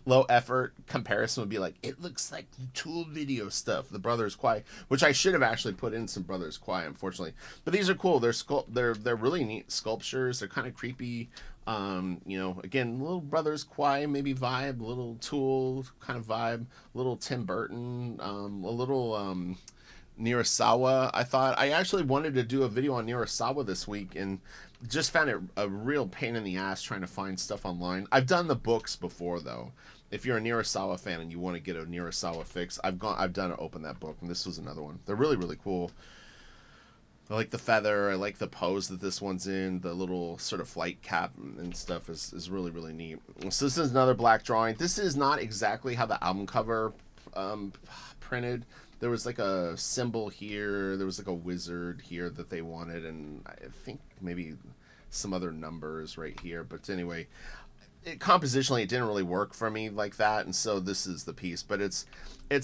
low effort comparison would be like, it looks like the Tool video stuff, the Brothers Quiet, which I should have actually put in some Brothers Quiet, unfortunately. But these are cool. They're really neat sculptures. They're kind of creepy. Again, little Brothers Quiet maybe vibe, little Tool kind of vibe, little Tim Burton, a little Nirasawa. I actually wanted to do a video on Nirasawa this week, and just found it a real pain in the ass trying to find stuff online. I've done the books before, though. If you're a Nirasawa fan and you want to get a Nirasawa fix, I've done it. Open that book, and this was another one. They're really, really cool. I like the feather. I like the pose that this one's in. The little sort of flight cap and stuff is really, really neat. So this is another black drawing. This is not exactly how the album cover printed. There was like a symbol here. There was like a wizard here that they wanted, and I think maybe some other numbers right here. But anyway, compositionally, it didn't really work for me like that, and so this is the piece. But it's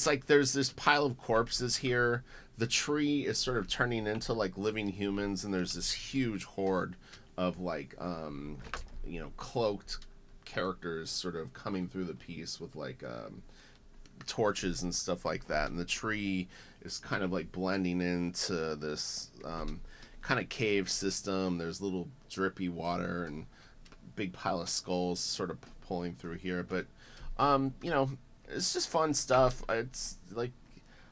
like there's this pile of corpses here. The tree is sort of turning into like living humans, and there's this huge horde of like cloaked characters sort of coming through the piece with like torches and stuff like that, and the tree is kind of like blending into this kind of cave system. There's little drippy water and big pile of skulls sort of pulling through here, but it's just fun stuff. It's like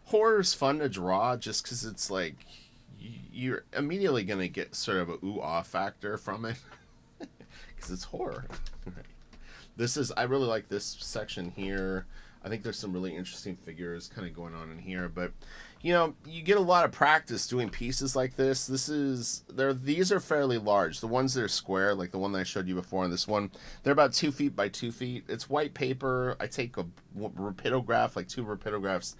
horror's fun to draw just because it's like you're immediately gonna get sort of a ooh-ah factor from it. because it's horror. This is, I really like this section here. I think there's some really interesting figures kind of going on in here, but you know, you get a lot of practice doing pieces like this. These are fairly large. The ones that are square, like the one that I showed you before, and this one, they're about 2 feet by 2 feet. It's white paper. I take a rapidograph, like 2 rapidographs.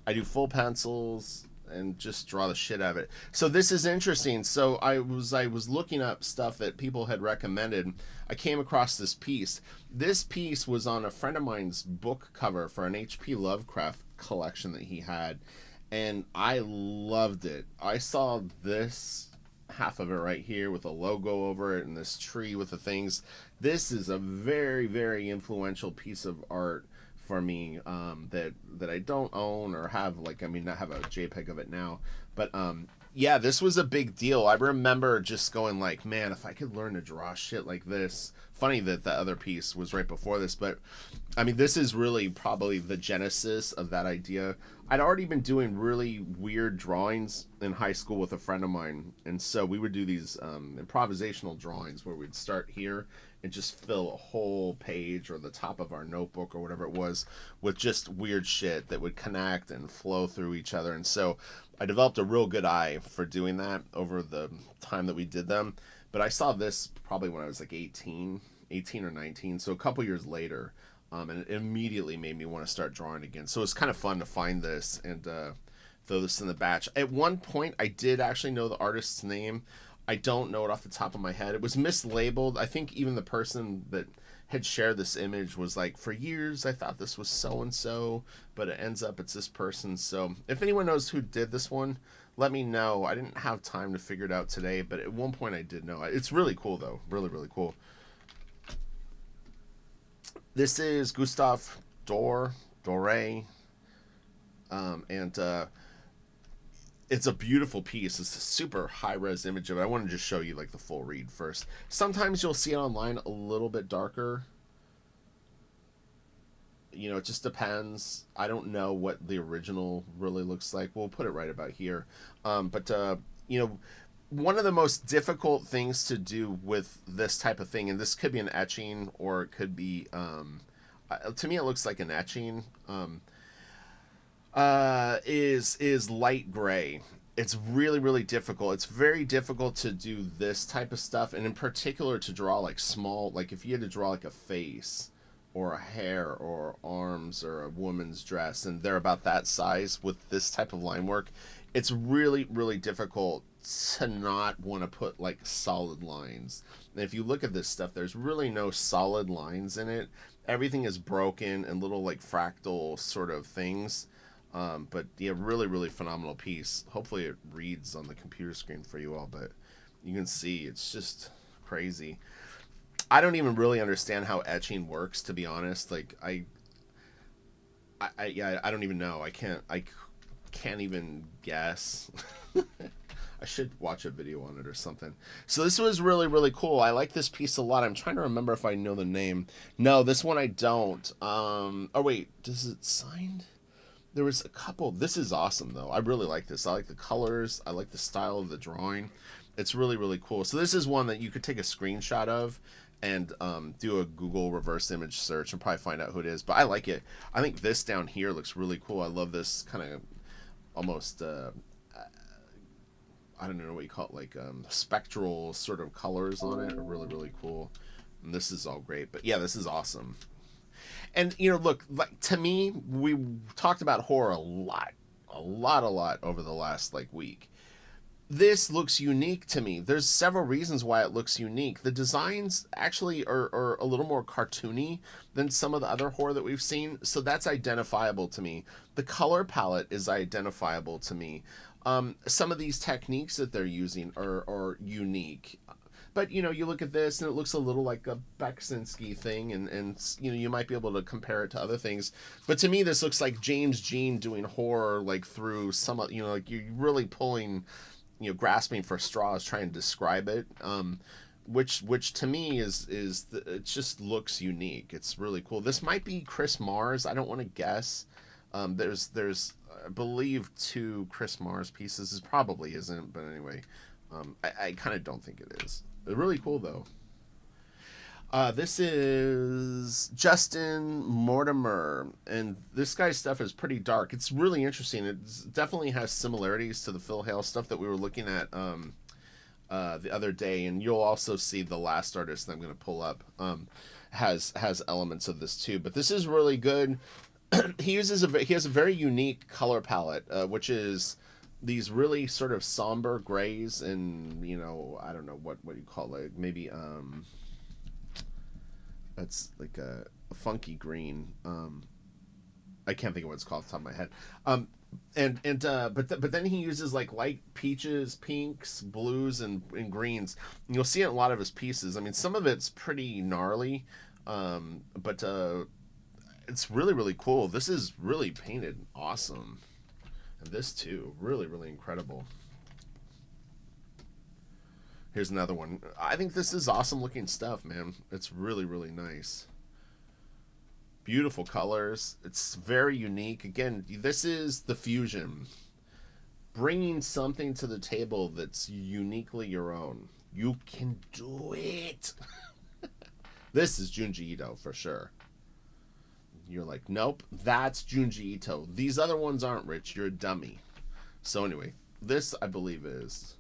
I do full pencils and just draw the shit out of it. So this is interesting. So I was looking up stuff that people had recommended. I came across this piece. This piece was on a friend of mine's book cover for an H.P. Lovecraft collection that he had, and I loved it. I saw this half of it right here with a logo over it and this tree with the things. This is a very, very influential piece of art for me, that I don't own or have, like, I mean, I have a JPEG of it now, but yeah, this was a big deal. I remember just going like, man, if I could learn to draw shit like this. Funny that the other piece was right before this, but I mean, this is really probably the genesis of that idea. I'd already been doing really weird drawings in high school with a friend of mine, and so we would do these improvisational drawings where we'd start here and just fill a whole page or the top of our notebook or whatever it was with just weird shit that would connect and flow through each other. And so I developed a real good eye for doing that over the time that we did them. But I saw this probably when I was like 18 or 19, so a couple years later, and it immediately made me want to start drawing again. So it's kind of fun to find this and throw this in the batch. At one point, I did actually know the artist's name. I don't know it off the top of my head. It was mislabeled. I think even the person that had shared this image was like, for years I thought this was so-and-so, but it ends up it's this person. So if anyone knows who did this one, let me know. I didn't have time to figure it out today, but at one point I did know. It's really cool, though. Really, really cool. This is Gustave Doré, and it's a beautiful piece. It's a super high-res image of it. I want to just show you like the full read first. Sometimes you'll see it online a little bit darker. You know, it just depends. I don't know what the original really looks like. We'll put it right about here. But you know, one of the most difficult things to do with this type of thing, and this could be an etching or it could be, to me it looks like an etching, is light gray. It's really, really difficult. It's very difficult to do this type of stuff, and in particular to draw like small, like if you had to draw like a face or a hair or arms or a woman's dress, and they're about that size with this type of line work, it's really, really difficult to not want to put like solid lines. And if you look at this stuff, there's really no solid lines in it. Everything is broken and little like fractal sort of things. But yeah, really, really phenomenal piece. Hopefully it reads on the computer screen for you all, but you can see it's just crazy. I don't even really understand how etching works, to be honest. Like I don't even know. I can't even guess. I should watch a video on it or something. So this was really, really cool. I like this piece a lot. I'm trying to remember if I know the name. No, this one I don't. Oh wait, does it signed? There was a couple. This is awesome though. I really like this. I like the colors. I like the style of the drawing. It's really, really cool. So this is one that you could take a screenshot of and do a Google reverse image search and probably find out who it is. But I like it. I think this down here looks really cool. I love this kind of almost, I don't know what you call it, like spectral sort of colors on it are really, really cool. And this is all great. But yeah, this is awesome. And, you know, look, like to me, we talked about horror a lot over the last like week. This looks unique to me. There's several reasons why it looks unique. The designs actually are a little more cartoony than some of the other horror that we've seen, so that's identifiable to me. The color palette is identifiable to me. Some of these techniques that they're using are unique. But, you know, you look at this and it looks a little like a Beksinski thing, and you know, you might be able to compare it to other things. But to me, this looks like James Jean doing horror, like through some, you know, like you're really pulling, you know, grasping for straws trying to describe it, which to me it just looks unique. It's really cool. This might be Chris Mars. I don't want to guess. There's I believe 2 Chris Mars pieces. It probably isn't, but anyway, I kind of don't think it is. Really cool though. This is Justin Mortimer, and this guy's stuff is pretty dark. It's really interesting. It definitely has similarities to the Phil Hale stuff that we were looking at the other day, and you'll also see the last artist that I'm going to pull up has elements of this too. But this is really good. He has a very unique color palette, which is these really sort of somber grays and I don't know what you call it, maybe that's like a funky green. I can't think of what it's called off the top of my head. But then he uses like light peaches, pinks, blues, and greens. And you'll see it in a lot of his pieces. I mean, some of it's pretty gnarly, but it's really, really cool. This is really painted awesome. And this too, really, really incredible. Here's another one. I think this is awesome looking stuff, man. It's really, really nice. Beautiful colors. It's very unique. Again, this is the fusion. Bringing something to the table that's uniquely your own. You can do it. This is Junji Ito for sure. You're like, nope, that's Junji Ito. These other ones aren't, Rich. You're a dummy. So anyway, this I believe is...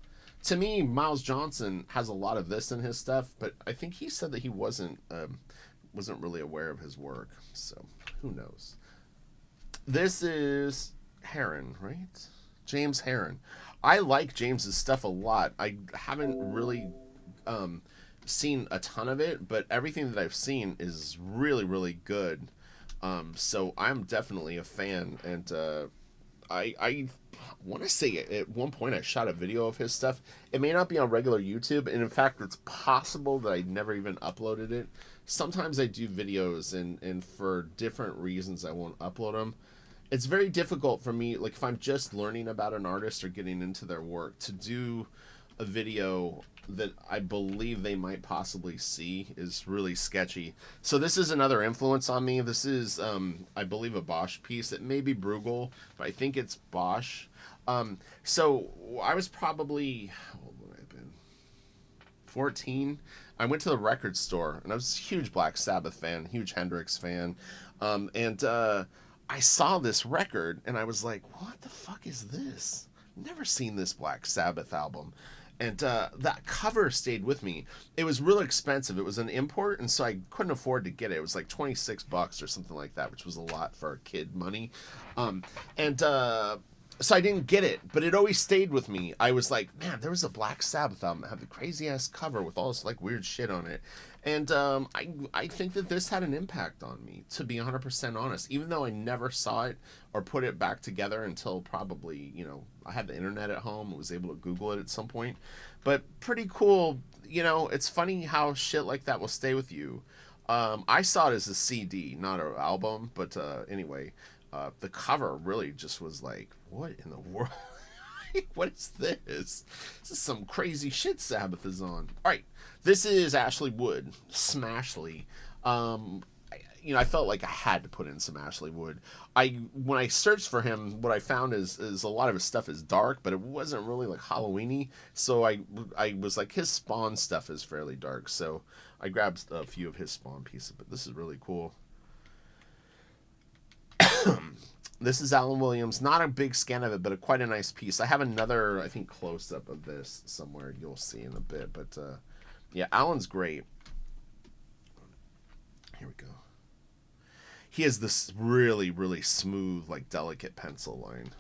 To me, Miles Johnson has a lot of this in his stuff, but I think he said that he wasn't really aware of his work. So who knows? This is Heron, right? James Heron. I like James's stuff a lot. I haven't really seen a ton of it, but everything that I've seen is really, really good. So I'm definitely a fan, and I want to say at one point I shot a video of his stuff. It may not be on regular YouTube, and in fact, it's possible that I never even uploaded it. Sometimes I do videos, and for different reasons I won't upload them. It's very difficult for me, like if I'm just learning about an artist or getting into their work, to do a video that I believe they might possibly see is really sketchy. So this is another influence on me. This is, I believe, a Bosch piece. It may be Bruegel, but I think it's Bosch. So I was probably, what would I have been, 14. I went to the record store, and I was a huge Black Sabbath fan, huge Hendrix fan. I saw this record, and I was like, what the fuck is this? Never seen this Black Sabbath album. And that cover stayed with me. It was real expensive. It was an import, and so I couldn't afford to get it. It was like $26 or something like that, which was a lot for a kid money. So I didn't get it, but it always stayed with me. I was like, man, there was a Black Sabbath album that had the crazy ass cover with all this like weird shit on it. And I think that this had an impact on me, to be 100% honest. Even though I never saw it or put it back together until probably, I had the internet at home and was able to Google it at some point. But pretty cool. It's funny how shit like that will stay with you. I saw it as a CD, not an album. But anyway, the cover really just was like, what in the world? What is this? This is some crazy shit Sabbath is on. All right, this is Ashley Wood, Smashly. I felt like I had to put in some Ashley Wood. When I searched for him, what I found is a lot of his stuff is dark, but it wasn't really like Halloweeny. So I was like, his Spawn stuff is fairly dark. So I grabbed a few of his Spawn pieces, but this is really cool. This is Alan Williams. Not a big scan of it, but quite a nice piece. I have another, I think, close-up of this somewhere you'll see in a bit. But, yeah, Alan's great. Here we go. He has this really, really smooth, like, delicate pencil line.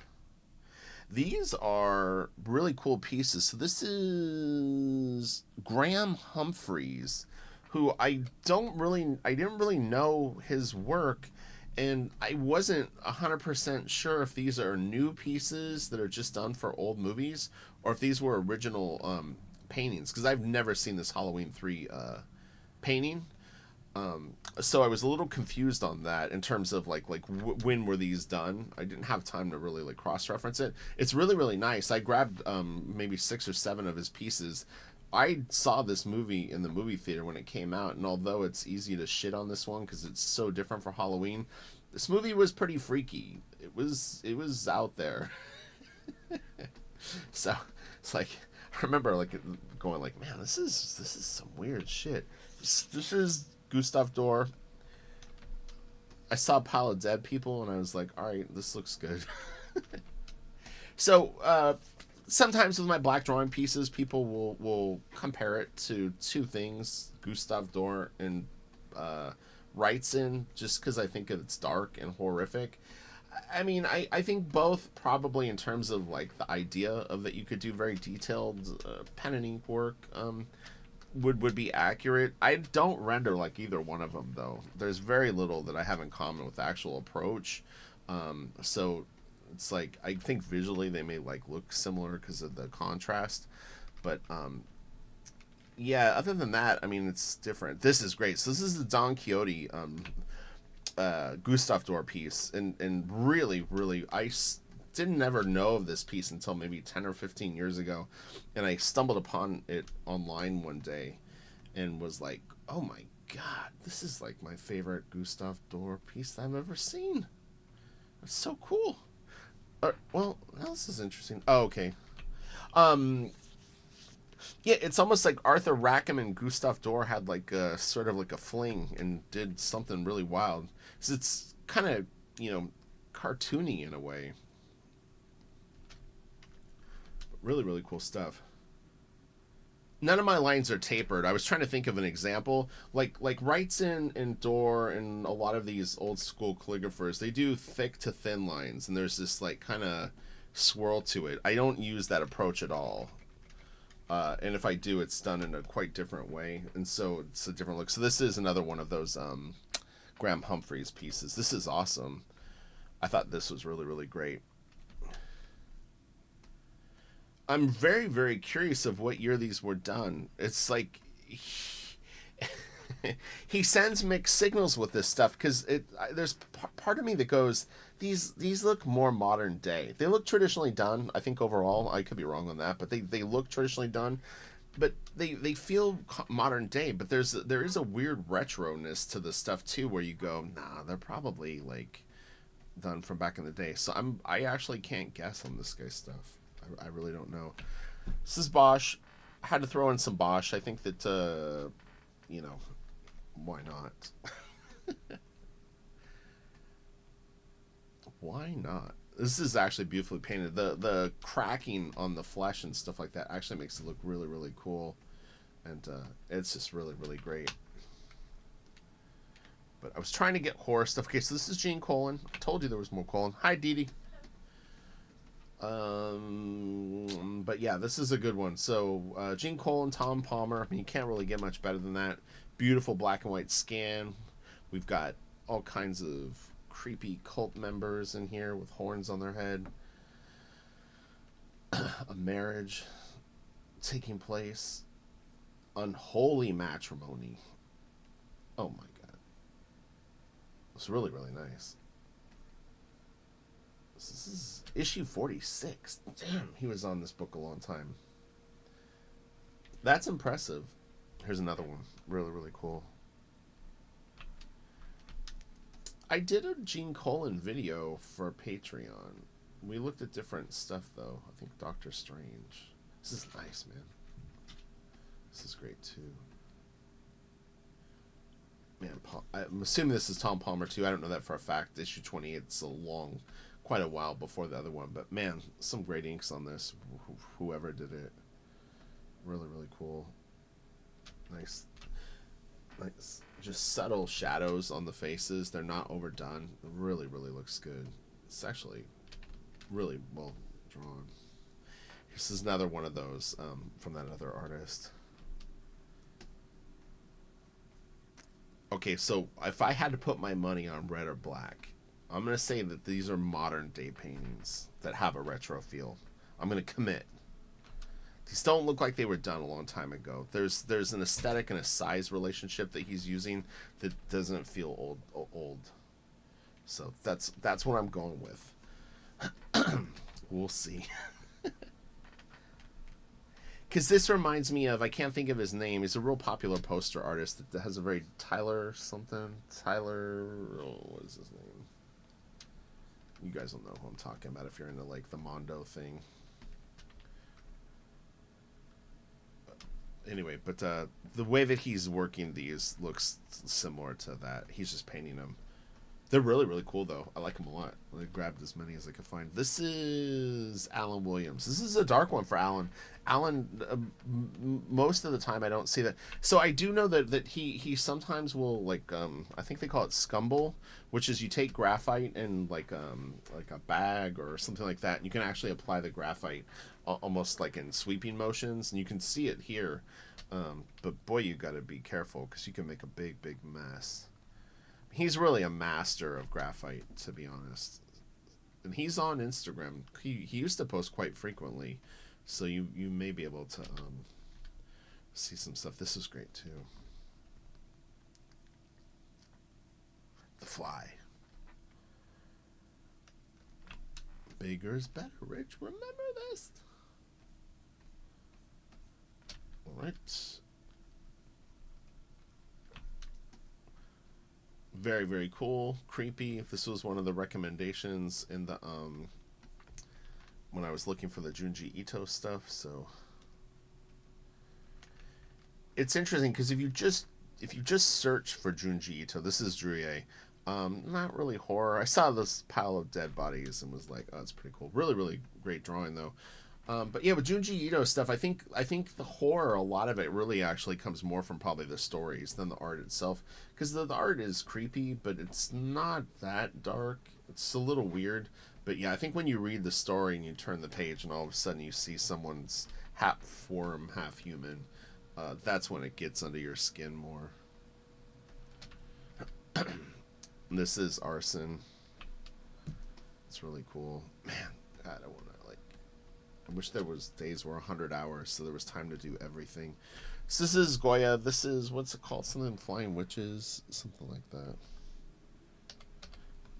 These are really cool pieces. So this is Graham Humphreys, who I didn't really know his work. And I wasn't 100% sure if these are new pieces that are just done for old movies or if these were original paintings, because I've never seen this Halloween 3 painting. So I was a little confused on that in terms of when were these done. I didn't have time to really cross-reference it. It's really, really nice. I grabbed maybe 6 or 7 of his pieces. I saw this movie in the movie theater when it came out, and although it's easy to shit on this one because it's so different for Halloween, this movie was pretty freaky. It was out there. So it's like, I remember going like, man, this is some weird shit. This is Gustav Dor. I saw a pile of dead people, and I was like, all right, this looks good. So sometimes with my black drawing pieces, people will compare it to two things: Gustav Dor and Wrightson, just because I think it's dark and horrific. I mean, I think both probably in terms of like the idea of that you could do very detailed pen and ink work would be accurate. I don't render like either one of them though. There's very little that I have in common with the actual approach. So it's like I think visually they may like look similar because of the contrast, but yeah. Other than that, I mean, it's different. This is great. So this is the Don Quixote Gustav Dor piece, and really, really, didn't ever know of this piece until maybe 10 or 15 years ago, and I stumbled upon it online one day, and was like, oh my god, this is like my favorite Gustav Dor piece I've ever seen. It's so cool. Well, this is interesting. Oh, okay. Um, yeah, it's almost like Arthur Rackham and Gustav Dor had like a sort of like a fling and did something really wild. So it's kind of, cartoony in a way. Really, really cool stuff. None of my lines are tapered. I was trying to think of an example, like Wrightson and Dor and a lot of these old school calligraphers. They do thick to thin lines, and there's this like kind of swirl to it. I don't use that approach at all. And if I do, it's done in a quite different way, and so it's a different look. So this is another one of those Graham Humphreys pieces. This is awesome. I thought this was really, really great. I'm very, very curious of what year these were done. It's like he sends mixed signals with this stuff because there's part of me that goes, these look more modern day. They look traditionally done. I think overall, I could be wrong on that, but they look traditionally done. But they feel modern day. But there is a weird retroness to the stuff too, where you go, nah, they're probably like done from back in the day. So I actually can't guess on this guy's stuff. I really don't know. This is Bosch. I had to throw in some Bosch. I think that you know, why not? Why not? This is actually beautifully painted. The cracking on the flesh and stuff like that actually makes it look really, really cool, and it's just really, really great. But I was trying to get horror stuff. Okay, so this is Gene Colan. I told you there was more Colan. Hi, Dee Dee. But yeah, this is a good one. So Gene Colan, Tom Palmer. I mean, you can't really get much better than that. Beautiful black and white scan. We've got all kinds of creepy cult members in here with horns on their head. A marriage taking place. Unholy matrimony. Oh my god. It's really, really nice. This is issue 46. Damn, he was on this book a long time. That's impressive. Here's another one. Really, really cool. I did a Gene Colan video for Patreon. We looked at different stuff, though. I think Doctor Strange. This is nice, man. This is great, too. Man, I'm assuming this is Tom Palmer, too. I don't know that for a fact. Issue 28, it's quite a while before the other one. But, man, some great inks on this. Whoever did it. Really, really cool. Nice. Just subtle shadows on the faces. They're not overdone. It really, really looks good. It's actually really well drawn. This is another one of those from that other artist. Okay, so if I had to put my money on red or black, I'm going to say that these are modern day paintings that have a retro feel. I'm going to commit. These don't look like they were done a long time ago. There's an aesthetic and a size relationship that he's using that doesn't feel old. So that's what I'm going with. We'll see. Because this reminds me of, I can't think of his name. He's a real popular poster artist that has a very Tyler something. What is his name? You guys will know who I'm talking about if you're into like the Mondo thing. Anyway, but the way that he's working these looks similar to that. He's just painting them. They're really, really cool, though. I like them a lot. I grabbed as many as I could find. This is Alan Williams. This is a dark one for Alan. Alan, most of the time I don't see that. So I do know that he sometimes will, like, I think they call it scumble, which is you take graphite and, like a bag or something like that, and you can actually apply the graphite almost like in sweeping motions, and you can see it here. But, boy, you got to be careful because you can make a big, big mess. He's really a master of graphite, to be honest. And he's on Instagram. He used to post quite frequently, so you may be able to see some stuff. This is great, too. The Fly. Bigger is better, Rich. Remember this. All right. Very, very cool. Creepy. This was one of the recommendations in the when I was looking for the Junji Ito stuff. So it's interesting because if you just search for Junji Ito, this is Druye. Not really horror. I saw this pile of dead bodies and was like, oh, that's pretty cool. Really, really great drawing though. But yeah, with Junji Ito stuff, I think the horror, a lot of it really actually comes more from probably the stories than the art itself. Because the art is creepy, but it's not that dark. It's a little weird. But yeah, I think when you read the story and you turn the page and all of a sudden you see someone's half form, half human, that's when it gets under your skin more. This is Arson. It's really cool. Man, God, I want to. I wish there was days where 100 hours, so there was time to do everything. So this is Goya. This is, what's it called? Something Flying Witches, something like that.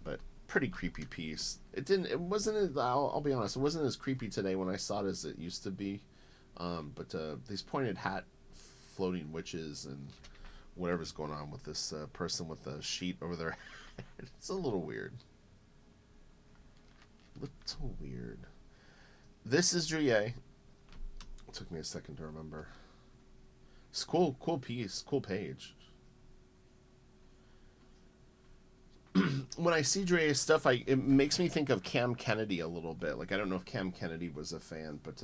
But pretty creepy piece. It wasn't. I'll be honest. It wasn't as creepy today when I saw it as it used to be. But these pointed hat floating witches and whatever's going on with this person with the sheet over their head. It's a little weird. Little weird. This is Druye. It took me a second to remember. It's cool piece, cool page. When I see Druye's stuff, it makes me think of Cam Kennedy a little bit. Like, I don't know if Cam Kennedy was a fan, but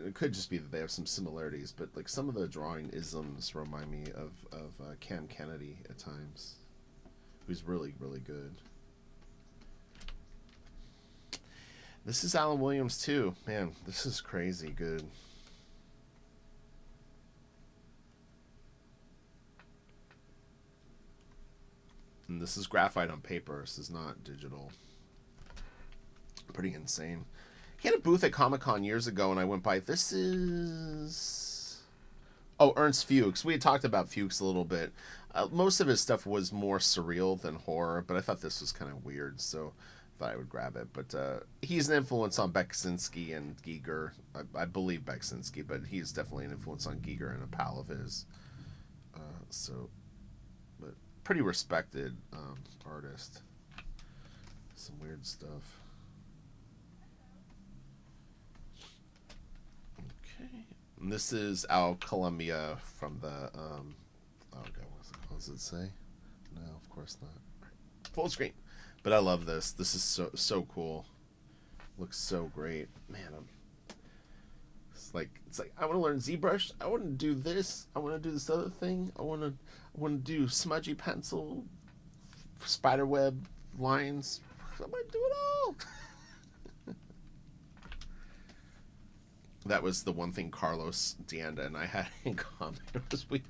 it could just be that they have some similarities. But like some of the drawing isms remind me of Cam Kennedy at times, who's really, really good. This is Alan Williams, too. Man, this is crazy good. And this is graphite on paper. This is not digital. Pretty insane. He had a booth at Comic-Con years ago, and I went by. This is... Oh, Ernst Fuchs. We had talked about Fuchs a little bit. Most of his stuff was more surreal than horror, but I thought this was kind of weird, so... thought I would grab it, but he's an influence on Beksinski and Giger. I believe Beksinski, but he's definitely an influence on Giger and a pal of his. But pretty respected artist. Some weird stuff. Okay, and this is Al Columbia from the. Oh God, what does it say? No, of course not. Right. Full screen. But I love this. This is so cool. Looks so great, man. It's like I want to learn ZBrush. I want to do this. I want to do this other thing. I want to do smudgy pencil, spiderweb lines. I might do it all. That was the one thing Carlos Deanda and I had in common. Was we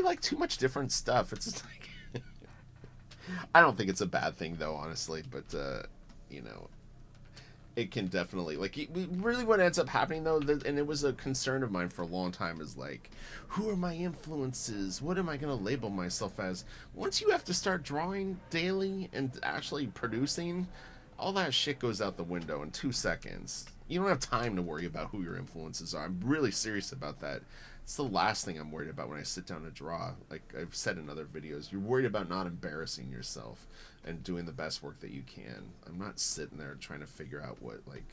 like too much different stuff. It's just like. I don't think it's a bad thing, though, honestly. But, you know, it can definitely... Like, really what ends up happening, though, and it was a concern of mine for a long time, is, like, who are my influences? What am I going to label myself as? Once you have to start drawing daily and actually producing, all that shit goes out the window in 2 seconds. You don't have time to worry about who your influences are. I'm really serious about that. It's the last thing I'm worried about when I sit down to draw. Like I've said in other videos, you're worried about not embarrassing yourself and doing the best work that you can. I'm not sitting there trying to figure out what like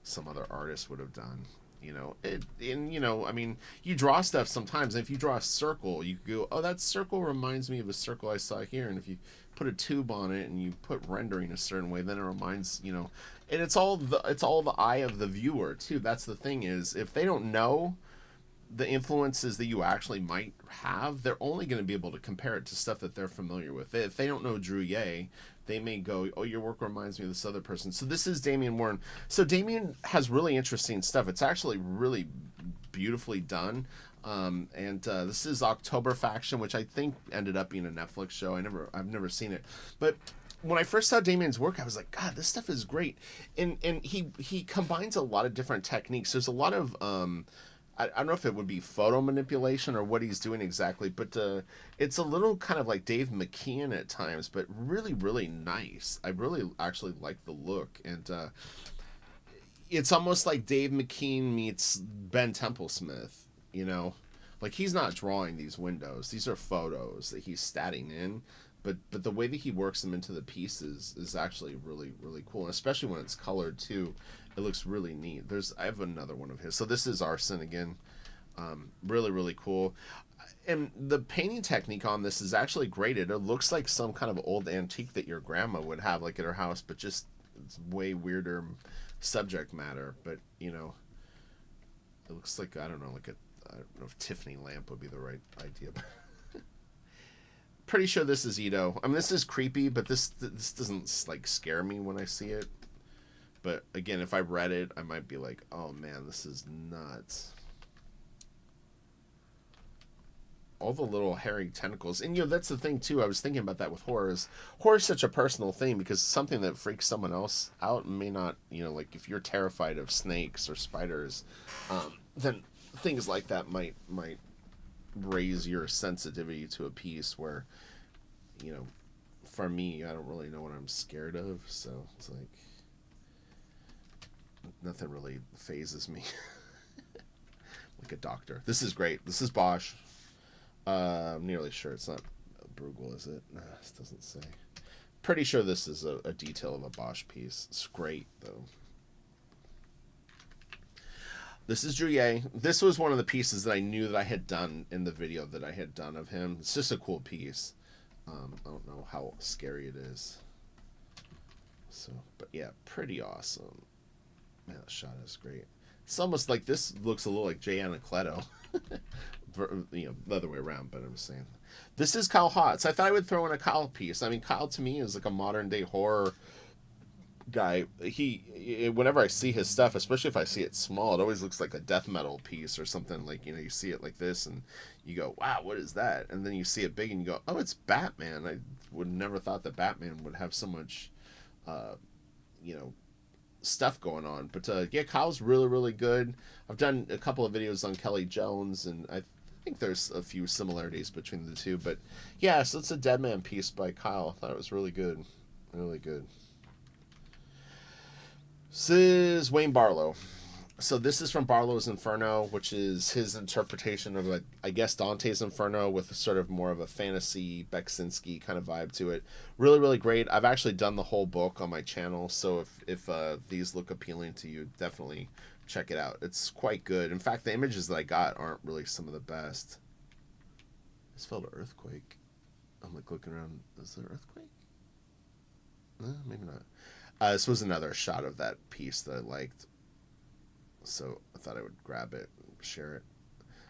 some other artist would have done. You know, and you know, I mean, you draw stuff sometimes. And if you draw a circle, you go, "Oh, that circle reminds me of a circle I saw here." And if you put a tube on it and you put rendering a certain way, then it reminds, you know, and it's all the eye of the viewer too. That's the thing is, if they don't know the influences that you actually might have, they're only going to be able to compare it to stuff that they're familiar with. If they don't know Drew Ye, they may go, "Oh, your work reminds me of this other person." So this is Damian Warren. So Damian has really interesting stuff. It's actually really beautifully done. And this is October Faction, which I think ended up being a Netflix show. I've never seen it, but when I first saw Damian's work, I was like, God, this stuff is great. And he combines a lot of different techniques. There's a lot of I don't know if it would be photo manipulation or what he's doing exactly, but it's a little kind of like Dave McKean at times, but really, really nice. I really actually like the look, and it's almost like Dave McKean meets Ben Templesmith. You know, like he's not drawing these windows; these are photos that he's statting in. But the way that he works them into the pieces is actually really, really cool, and especially when it's colored too. It looks really neat. I have another one of his. So this is Arson again. Really, really cool. And the painting technique on this is actually graded. It looks like some kind of old antique that your grandma would have like at her house, but just it's way weirder subject matter. But you know, it looks like I don't know if Tiffany lamp would be the right idea. Pretty sure this is Ito. I mean, this is creepy, but this doesn't like scare me when I see it. But again, if I read it, I might be like, "Oh man, this is nuts." All the little hairy tentacles, and you know that's the thing too. I was thinking about that with horror. Horror is such a personal thing because something that freaks someone else out may not, you know, like if you're terrified of snakes or spiders, then things like that might raise your sensitivity to a piece where, you know, for me, I don't really know what I'm scared of, so it's like nothing really phases me. Like a doctor. This is great. This is Bosch. I'm nearly sure it's not Bruegel, is it? No, it doesn't say. Pretty sure this is a detail of a Bosch piece. It's great, though. This is Drew Ye. This was one of the pieces that I knew that I had done in the video that I had done of him. It's just a cool piece. I don't know how scary it is. So, but yeah, pretty awesome. Man, that shot is great. It's almost like this looks a little like Jay Anacleto. You know, the other way around, but I'm saying. This is Kyle Hotz. I thought I would throw in a Kyle piece. I mean, Kyle to me is like a modern day horror guy. Whenever I see his stuff, especially if I see it small, it always looks like a death metal piece or something. Like, you know, you see it like this and you go, "Wow, what is that?" And then you see it big and you go, "Oh, it's Batman." I would never thought that Batman would have so much, you know, stuff going on. But yeah, Kyle's really, really good. I've done a couple of videos on Kelly Jones, and I think there's a few similarities between the two. But yeah, so it's a Dead Man piece by Kyle. I thought it was really good. Really good. This is Wayne Barlow. So this is from Barlow's Inferno, which is his interpretation of, like, I guess, Dante's Inferno with sort of more of a fantasy Beksinski kind of vibe to it. Really, really great. I've actually done the whole book on my channel, so if these look appealing to you, definitely check it out. It's quite good. In fact, the images that I got aren't really some of the best. It's felt an earthquake. I'm like looking around. Is there an earthquake? Maybe not. This was another shot of that piece that I liked. So I thought I would grab it and share it.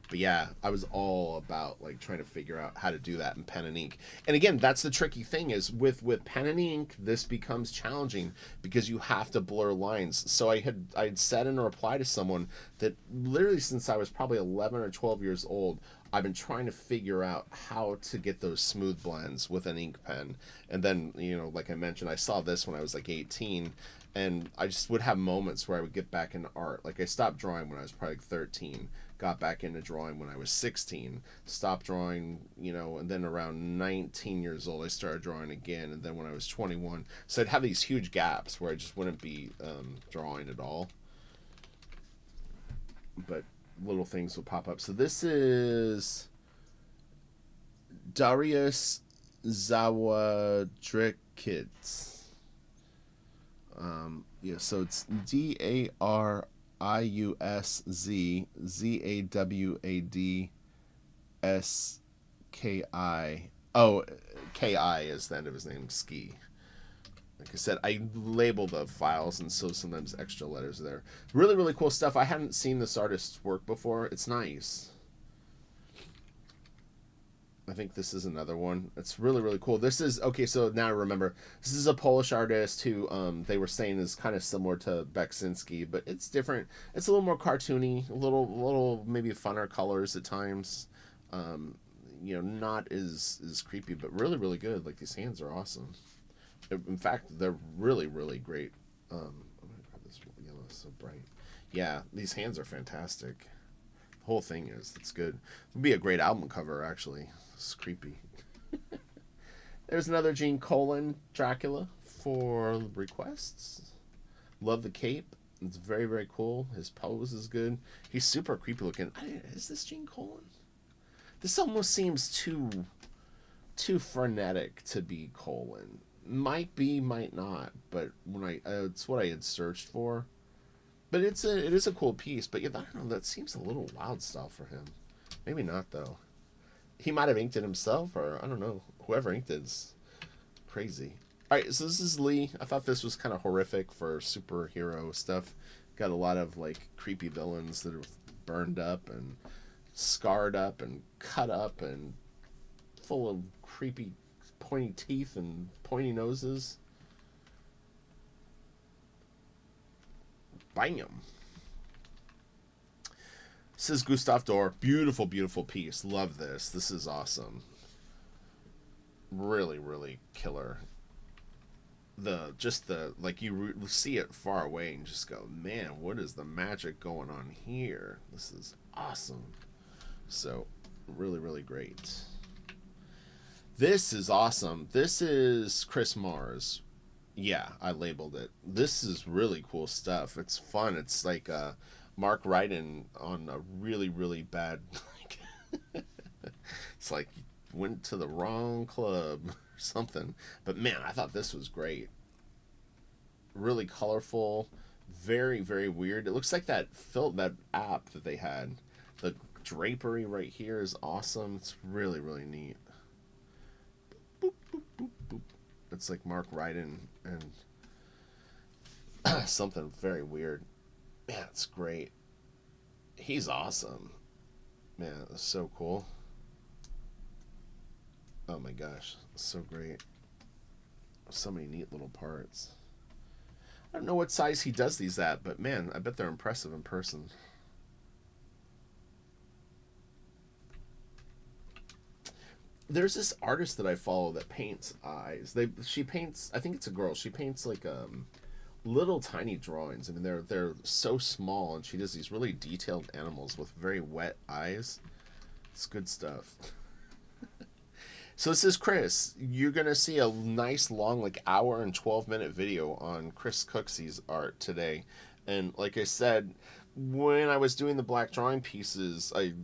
But yeah, I was all about like trying to figure out how to do that in pen and ink. And again, that's the tricky thing is with pen and ink, this becomes challenging because you have to blur lines. So I'd said in a reply to someone that literally since I was probably 11 or 12 years old, I've been trying to figure out how to get those smooth blends with an ink pen. And then, you know, like I mentioned, I saw this when I was like 18, and I just would have moments where I would get back into art. Like I stopped drawing when I was probably 13, got back into drawing when I was 16, stopped drawing, you know, and then around 19 years old I started drawing again, and then when I was 21, so I'd have these huge gaps where I just wouldn't be drawing at all. But little things would pop up. So this is Darius Zawadrikits. Yeah, so it's Darrius Iuszwadzski. Oh, Ki is the end of his name. Ski. Like I said, I label the files, and so sometimes extra letters there. Really, really cool stuff. I hadn't seen this artist's work before. It's nice. I think this is another one. It's really, really cool. This is, okay, so now I remember. This is a Polish artist who they were saying is kind of similar to Beksinski, but it's different. It's a little more cartoony, a little maybe funner colors at times. Not as creepy, but really, really good. Like, these hands are awesome. In fact, they're really, really great. I'm going to grab this yellow, it's so bright. Yeah, these hands are fantastic. The whole thing is. It's good. It would be a great album cover, actually. It's creepy. There's another Gene Colan Dracula for requests. Love the cape. It's very, very cool. His pose is good. He's super creepy looking. Is this Gene Colan? This almost seems too frenetic to be Colan. Might be, might not. But when it's what I had searched for. But it is a cool piece. But yeah, I don't know. That seems a little wild style for him. Maybe not though. He might have inked it himself, or I don't know. Whoever inked it is crazy. All right, so this is Lee. I thought this was kind of horrific for superhero stuff. Got a lot of like creepy villains that are burned up and scarred up and cut up and full of creepy pointy teeth and pointy noses. Bam. This is Gustav Dorr. Beautiful, beautiful piece. Love this. This is awesome. Really, really killer. Like you see it far away and just go, man, what is the magic going on here? This is awesome. So, really, really great. This is awesome. This is Chris Mars. Yeah, I labeled it. This is really cool stuff. It's fun. It's like Mark Ryden on a really, really bad. It's like you went to the wrong club or something. But man, I thought this was great. Really colorful, very, very weird. It looks like that app that they had. The drapery right here is awesome. It's really, really neat. Boop, boop, boop, boop. It's like Mark Ryden and something very weird. Man, it's great. He's awesome. Man, that's so cool. Oh my gosh, so great. So many neat little parts. I don't know what size he does these at, but man, I bet they're impressive in person. There's this artist that I follow that paints eyes. She paints, I think it's a girl. She paints like little tiny drawings. I mean, they're so small, and she does these really detailed animals with very wet eyes. It's good stuff. So this is Chris. You're gonna see a nice long, like hour and 12-minute video on Chris Cooksey's art today. And like I said, when I was doing the black drawing pieces, I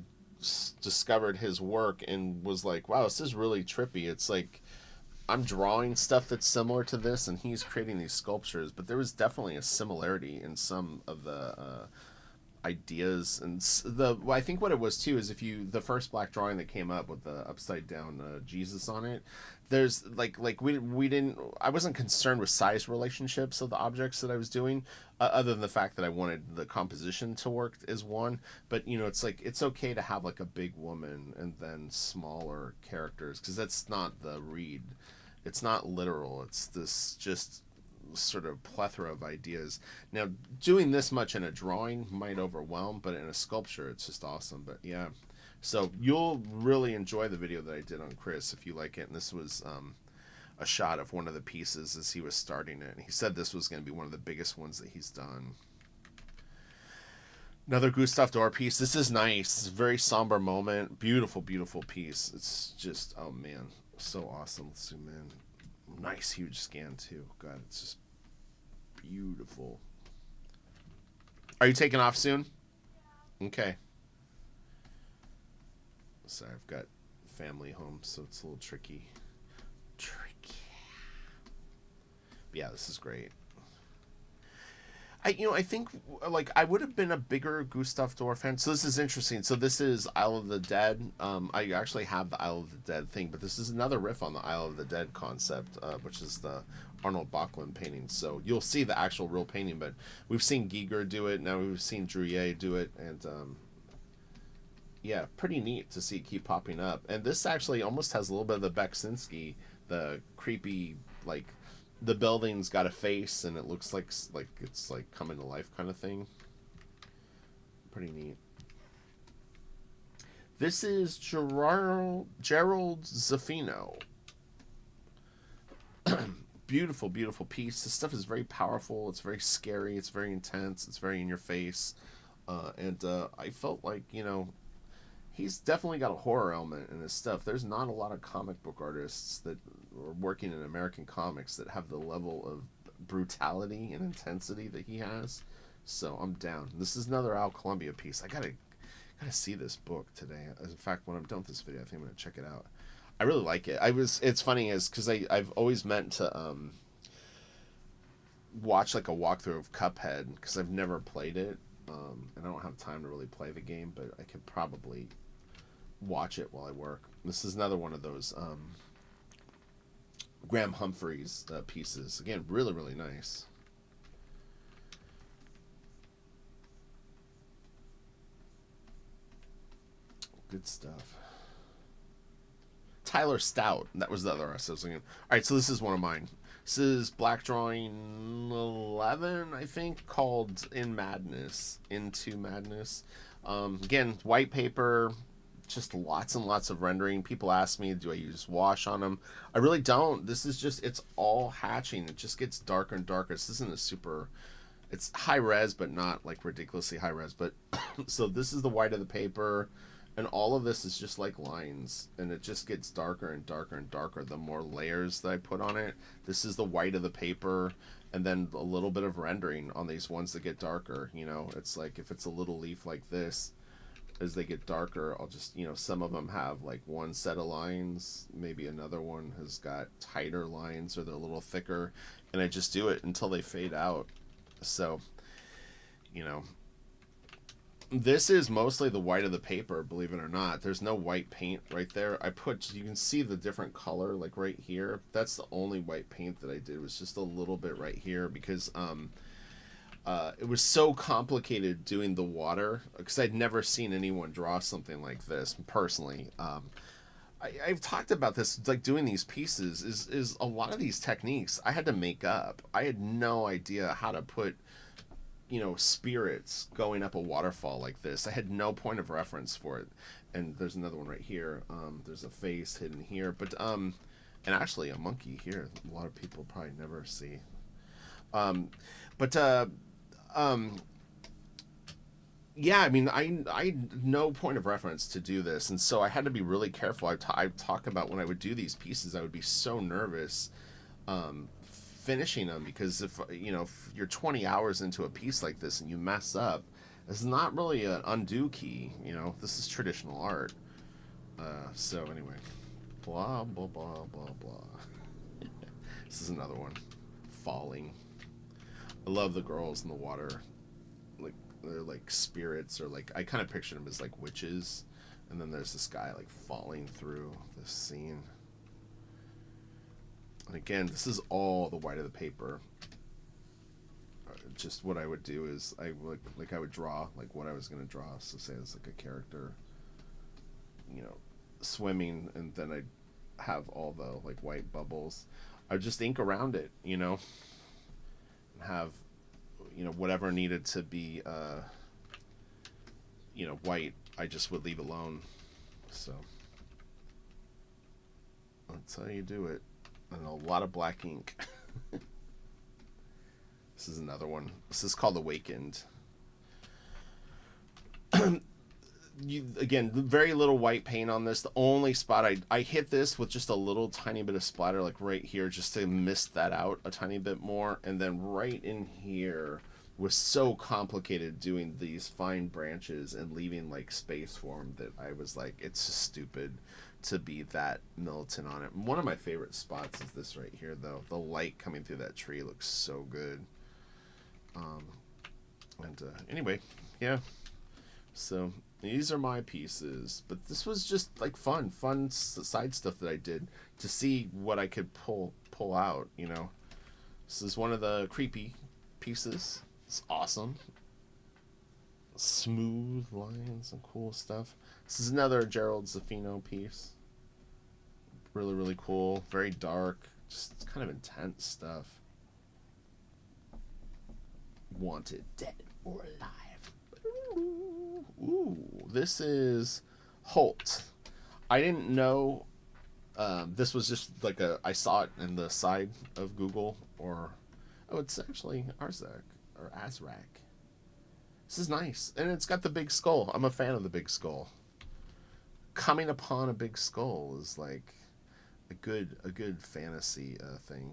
discovered his work and was like, wow, this is really trippy. It's like I'm drawing stuff that's similar to this, and he's creating these sculptures, but there was definitely a similarity in some of the ideas. And I think what it was too is the first black drawing that came up with the upside down Jesus on it, there's like we didn't, I wasn't concerned with size relationships of the objects that I was doing, other than the fact that I wanted the composition to work as one. But it's like it's okay to have like a big woman and then smaller characters, because that's not the read. It's not literal. It's this just sort of plethora of ideas. Now, doing this much in a drawing might overwhelm, but in a sculpture, it's just awesome. But yeah, so you'll really enjoy the video that I did on Chris if you like it. And this was a shot of one of the pieces as he was starting it. And he said this was going to be one of the biggest ones that he's done. Another Gustav Dorr piece. This is nice. It's a very somber moment. Beautiful, beautiful piece. It's just, oh man, so awesome. Let's zoom in. Nice, huge scan too. God, it's just beautiful. Are you taking off soon? Okay. Sorry, I've got family home, so it's a little tricky. But yeah, this is great. I think like I would have been a bigger Gustav Dorff fan. So this is interesting. So this is Isle of the Dead. I actually have the Isle of the Dead thing, but this is another riff on the Isle of the Dead concept, which is the Arnold Backlund painting. So you'll see the actual real painting, but we've seen Giger do it. Now we've seen Drouillet do it, and yeah, pretty neat to see it keep popping up. And this actually almost has a little bit of the Beksinski, the creepy, like the building's got a face and it looks like it's like coming to life kind of thing. Pretty neat. This is Gerald Zaffino. Beautiful, beautiful piece. This stuff is very powerful. It's very scary. It's very intense. It's very in your face. And I felt like, he's definitely got a horror element in his stuff. There's not a lot of comic book artists that are working in American comics that have the level of brutality and intensity that he has. So I'm down. This is another Al Columbia piece. I gotta see this book today. In fact, when I'm done with this video, I think I'm gonna check it out. I really like it. It's funny is because I've always meant to watch like a walkthrough of Cuphead because I've never played it. And I don't have time to really play the game, but I could probably watch it while I work. This is another one of those Graham Humphreys pieces. Again, really, really nice. Good stuff. Tyler Stout. That was the other artist I was thinking. All right, so this is one of mine. This is Black Drawing 11, I think, called Into Madness. Again, white paper, just lots and lots of rendering. People ask me, do I use wash on them? I really don't. This is just, it's all hatching. It just gets darker and darker. This isn't a super, it's high res, but not like ridiculously high res. But so this is the white of the paper. And all of this is just like lines, and it just gets darker and darker and darker the more layers that I put on it. This is the white of the paper, and then a little bit of rendering on these ones that get darker. It's like if it's a little leaf like this, as they get darker, I'll just, some of them have like one set of lines, maybe another one has got tighter lines or they're a little thicker, and I just do it until they fade out. So, this is mostly the white of the paper, believe it or not. There's no white paint right there. You can see the different color, like right here. That's the only white paint that I did, was just a little bit right here because it was so complicated doing the water because I'd never seen anyone draw something like this personally. I've talked about this, like doing these pieces is a lot of these techniques I had to make up. I had no idea how to put spirits going up a waterfall like this. I had no point of reference for it. And there's another one right here. There's a face hidden here, but and actually a monkey here. A lot of people probably never see. Yeah, I mean, I no point of reference to do this, and so I had to be really careful. I talk about when I would do these pieces, I would be so nervous finishing them because if you're 20 hours into a piece like this and you mess up, it's not really an undo key. This is traditional art. So anyway, blah blah blah blah blah. This is another one, falling. I love the girls in the water, like they're like spirits, or like I kind of picture them as like witches, and then there's this guy like falling through this scene. And again, this is all the white of the paper. Just what I would do is I would draw like what I was gonna draw. So say it's like a character, swimming, and then I'd have all the like white bubbles. I would just ink around it, and have whatever needed to be white, I just would leave alone. So that's how you do it. And a lot of black ink. This is another one. This is called Awakened. Again, very little white paint on this. The only spot I hit this with just a little tiny bit of splatter, like right here, just to mist that out a tiny bit more. And then right in here was so complicated doing these fine branches and leaving like space for them that I was like, it's just stupid to be that militant on it. One of my favorite spots is this right here, though. The light coming through that tree looks so good. And anyway, yeah. So these are my pieces, but this was just like fun side stuff that I did to see what I could pull out. You know, this is one of the creepy pieces. It's awesome, smooth lines and cool stuff. This is another Gerald Zaffino piece. Really cool. Very dark, just kind of intense stuff. Wanted, dead or alive. Ooh, this is Holt. I didn't know this was just like I saw it in the side of Google, or oh, it's actually Arzak or Azrak. This is nice, and it's got the big skull. I'm a fan of the big skull. Coming upon a big skull is like a good fantasy thing.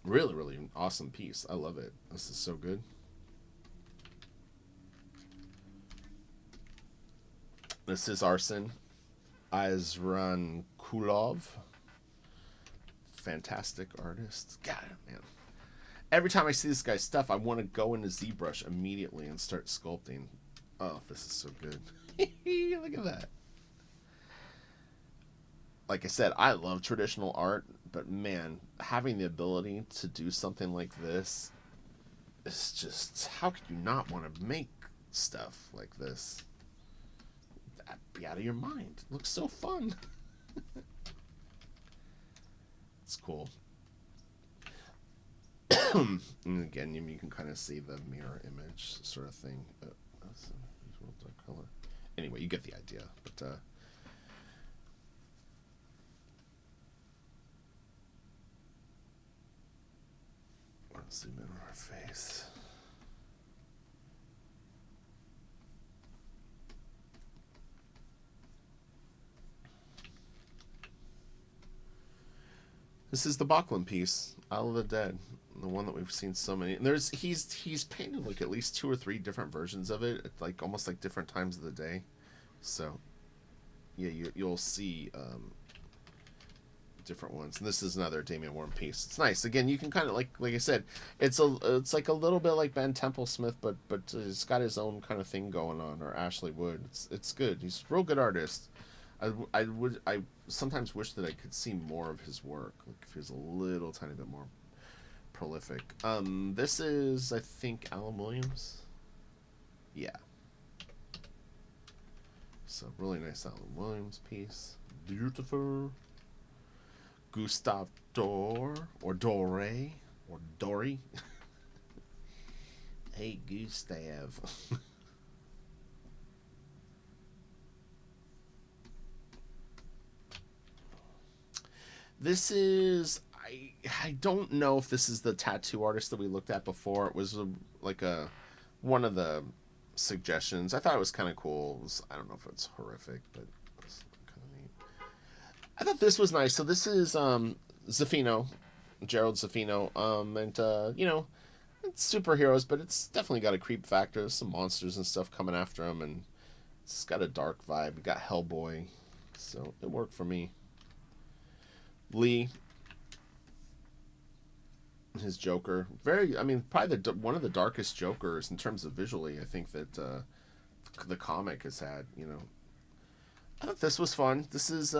Really awesome piece. I love it. This is so good. This is Arsen Azran Kulov. Fantastic artist. God, man. Every time I see this guy's stuff, I want to go into ZBrush immediately and start sculpting. Oh, this is so good. Look at that. Like I said, I love traditional art, but man, having the ability to do something like this is just, how could you not want to make stuff like this? That'd be out of your mind. It looks so fun. It's cool. And again, you can kind of see the mirror image sort of thing. That's a dark color. Anyway, you get the idea. But let's zoom in on her face. This is the Bachman piece, Isle of the Dead, the one that we've seen so many. And he's painted like at least 2 or 3 different versions of it, like almost like different times of the day. So yeah, you'll see different ones. And this is another Damien Warren piece. It's nice. Again, you can kind of like I said, it's like a little bit like Ben Templesmith, but it's got his own kind of thing going on, or Ashley Wood. It's good. He's a real good artist. I sometimes wish that I could see more of his work. Like if he was a little tiny bit more prolific. This is, I think, Alan Williams. Yeah. So really nice Alan Williams piece. Beautiful. Gustav Dor or Dore or Dory. Hey Gustav. This is, I don't know if this is the tattoo artist that we looked at before. It was one of the suggestions. I thought it was kind of cool. I don't know if it's horrific, but it was kind of neat. I thought this was nice. So this is Zaffino, Gerald Zaffino, and you know, it's superheroes, but it's definitely got a creep factor. There's some monsters and stuff coming after him, and it's got a dark vibe. We got Hellboy, so it worked for me. Lee, his Joker, I mean, probably one of the darkest Jokers in terms of visually. I think that the comic has had. You know, I thought this was fun. This is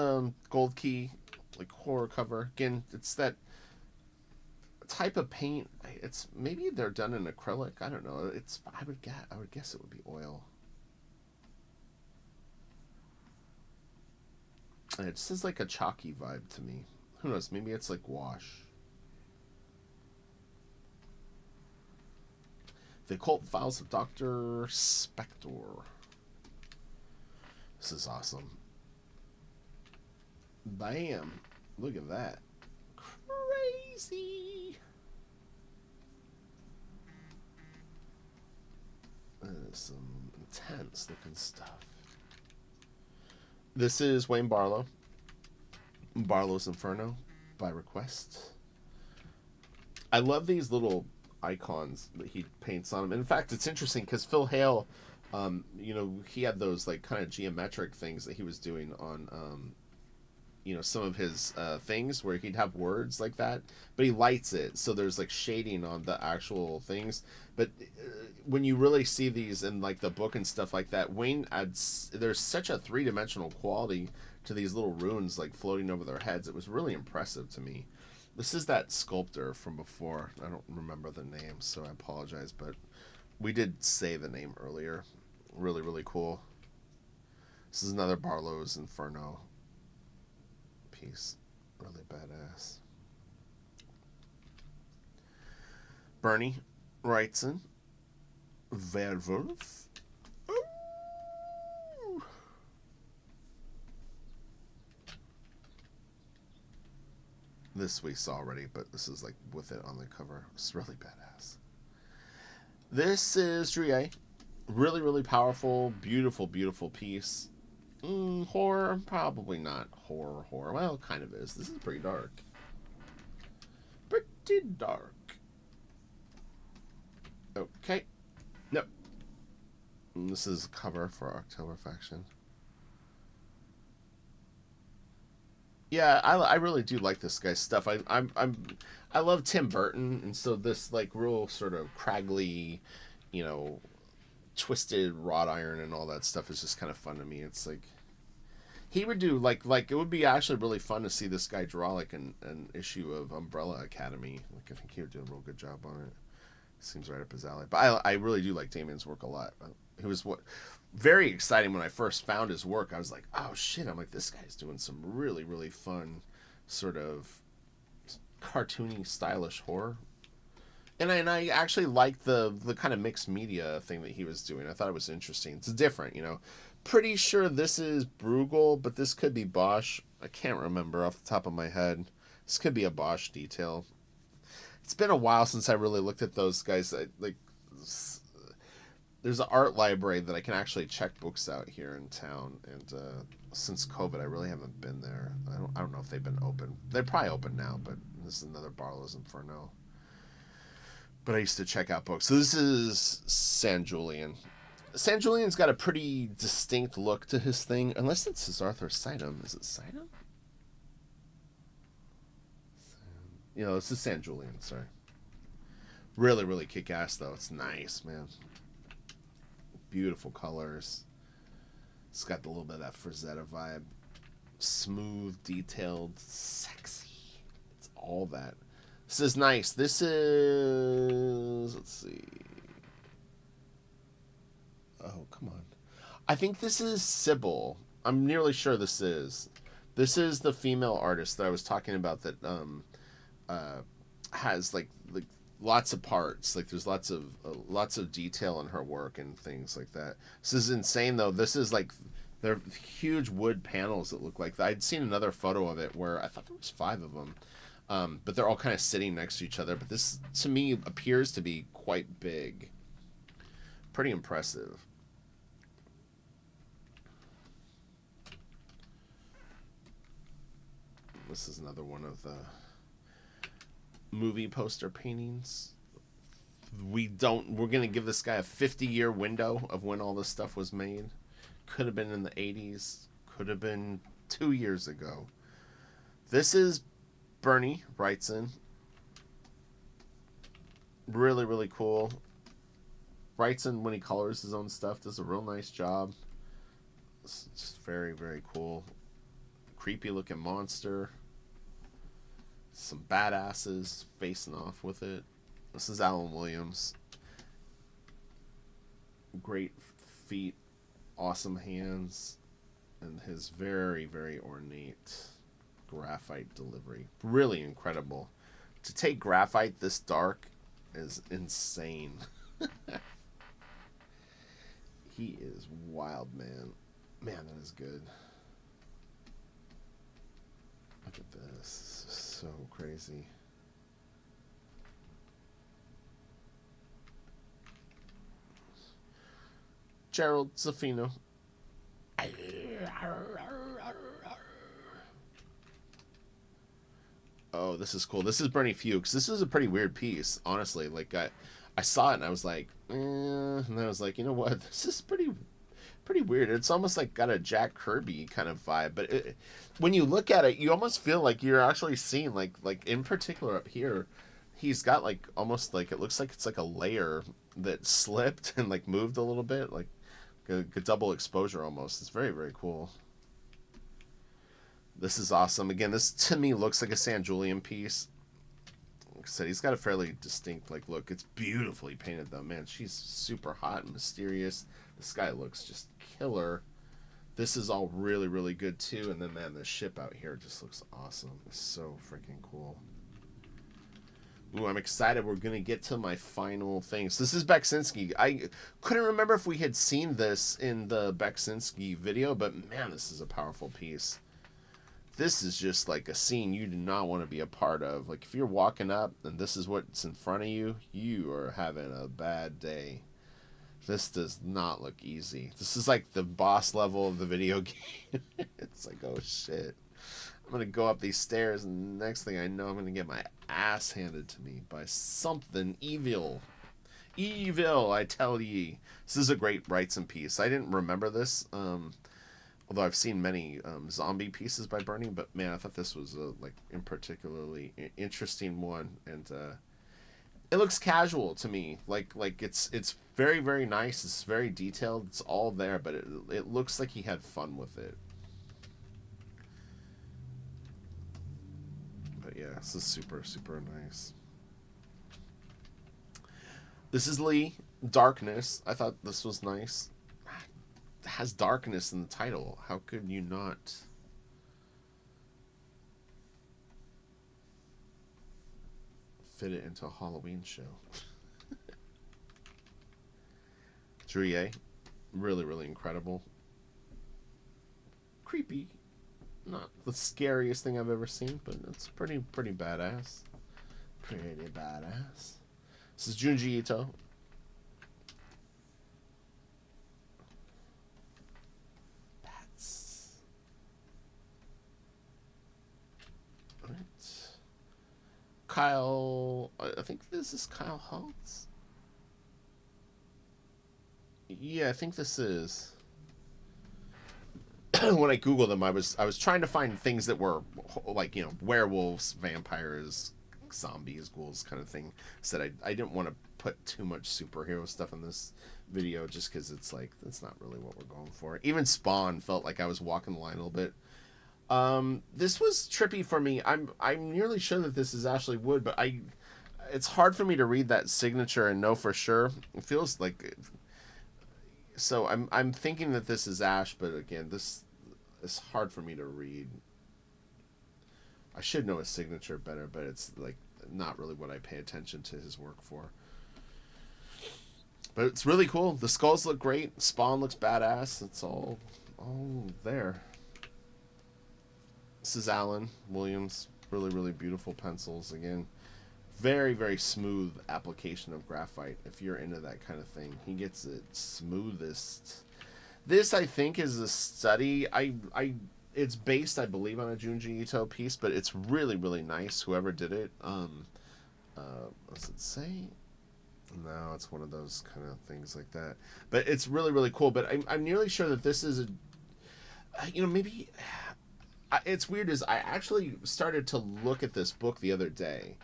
Gold Key, like horror cover. Again, it's that type of paint. It's maybe they're done in acrylic. I don't know. I would guess it would be oil. And it just has like a chalky vibe to me. Who knows? Maybe it's like wash. The Occult Files of Dr. Spector. This is awesome. Bam. Look at that. Crazy. That is some intense looking stuff. This is Wayne Barlow. Barlow's Inferno by request. I love these little icons that he paints on them. In fact, it's interesting because Phil Hale, you know, he had those like kind of geometric things that he was doing on, some of his things where he'd have words like that, but he lights it so there's like shading on the actual things. But when you really see these in like the book and stuff like that, Wayne adds there's such a three-dimensional quality to these little runes like floating over their heads. It was really impressive to me. This is that sculptor from before. I don't remember the name, so I apologize, but we did say the name earlier. Really, really cool. This is another Barlow's Inferno piece. Really badass. Bernie Wrightson. Werwolf. Ooh. This we saw already, but this is like with it on the cover. It's really badass. This is Drie. Really, really powerful, beautiful, beautiful piece. Horror? Probably not horror. Well, it kind of is. This is pretty dark. Pretty dark. Okay. Nope. And this is cover for October Faction. Yeah, I really do like this guy's stuff. I love Tim Burton, and so this like real sort of craggly, twisted wrought iron and all that stuff is just kind of fun to me. It's like he would do like it would be actually really fun to see this guy draw like an issue of Umbrella Academy. Like I think he would do a real good job on it. Seems right up his alley. But I really do like Damien's work a lot. He was very exciting when I first found his work. I was like, oh shit! I'm like, this guy's doing some really, really fun sort of cartoony, stylish horror. And I actually liked the kind of mixed media thing that he was doing. I thought it was interesting. It's different, Pretty sure this is Bruegel, but this could be Bosch. I can't remember off the top of my head. This could be a Bosch detail. It's been a while since I really looked at those guys. There's an art library that I can actually check books out here in town, and since COVID, I really haven't been there. I don't know if they've been open. They're probably open now, but this is another Barlow's Inferno. But I used to check out books. So this is San Julian. San Julian's got a pretty distinct look to his thing, unless it's his Arthur Sidum. Is it Sidum? This is San Julian, sorry. Really, really kick-ass, though. It's nice, man. Beautiful colors. It's got a little bit of that Frazetta vibe. Smooth, detailed, sexy. It's all that. This is nice. This is... Let's see. Oh, come on. I think this is Sybil. I'm nearly sure this is. This is the female artist that I was talking about that has like lots of parts. Like there's lots of detail in her work and things like that. This is insane though. This is like they're huge wood panels that look like I'd seen another photo of it where I thought there was 5 of them, but they're all kind of sitting next to each other. But this to me appears to be quite big. Pretty impressive. This is another one of the movie poster paintings. We're going to give this guy a 50-year window of when all this stuff was made. Could have been in the 80s. Could have been 2 years ago. This is Bernie Wrightson. Really, really cool. Wrightson, when he colors his own stuff, does a real nice job. It's just very, very cool. Creepy looking monster. Some badasses facing off with it. This is Alan Williams. Great feet, awesome hands, and his very, very ornate graphite delivery. Really incredible. To take graphite this dark is insane. He is wild, man. Man, that is good. Look at this. This is so crazy. Gerald Zaffino. Oh, this is cool. This is Bernie Fuchs. This is a pretty weird piece, honestly. Like I saw it and I was like, and then I was like, you know what? This is pretty pretty weird. It's almost like got a Jack Kirby kind of vibe, but when you look at it, you almost feel like you're actually seeing like in particular up here, he's got like almost like it looks like it's like a layer that slipped and like moved a little bit, like a double exposure almost. It's very very cool. This is awesome. Again, this to me looks like a San Julian piece. Like I said, he's got a fairly distinct like look. It's beautifully painted though, man. She's super hot and mysterious. This guy looks just killer. This is all really really good too. And then man, the ship out here just looks awesome. It's so freaking cool. Ooh, I'm excited. We're gonna get to my final things. This is Beksinski. I couldn't remember if we had seen this in the Beksinski video, but man, this is a powerful piece. This is just like a scene you do not want to be a part of. Like if you're walking up and this is what's in front of you, you are having a bad day. This does not look easy. This is like the boss level of the video game. It's like, oh shit. I'm going to go up these stairs and the next thing I know, I'm going to get my ass handed to me by something evil. Evil, I tell ye. This is a great Wrightson piece. I didn't remember this. Although I've seen many zombie pieces by Burning, but man, I thought this was a like in particularly interesting one, and it looks casual to me. Like it's very very nice. It's very detailed. It's all there, but it looks like he had fun with it. But yeah, this is super super nice. This is Lee Darkness. I thought this was nice. Has darkness in the title. How could you not? Fit it into a Halloween show. Julie, really, really incredible. Creepy. Not the scariest thing I've ever seen, but it's pretty badass. Pretty badass. This is Junji Ito. Kyle, I think this is Kyle Holtz. Yeah, I think this is. When I googled them, I was trying to find things that were like werewolves, vampires, zombies, ghouls, kind of thing. Said I didn't want to put too much superhero stuff in this video just because it's like that's not really what we're going for. Even Spawn felt like I was walking the line a little bit. This was trippy for me. I'm nearly sure that this is Ashley Wood, but it's hard for me to read that signature and know for sure. It feels like so I'm thinking that this is Ash, but again, this is hard for me to read. I should know his signature better, but it's like not really what I pay attention to his work for. But it's really cool. The skulls look great. Spawn looks badass. It's all there. This is Alan Williams. Really, really beautiful pencils. Again, very, very smooth application of graphite. If you're into that kind of thing, he gets it smoothest. This, I think, is a study. It's based, I believe, on a Junji Ito piece, but it's really, really nice. Whoever did it. What does it say? No, it's one of those kind of things like that. But it's really, really cool. But I'm nearly sure that this is maybe. It's weird is I actually started to look at this book the other day.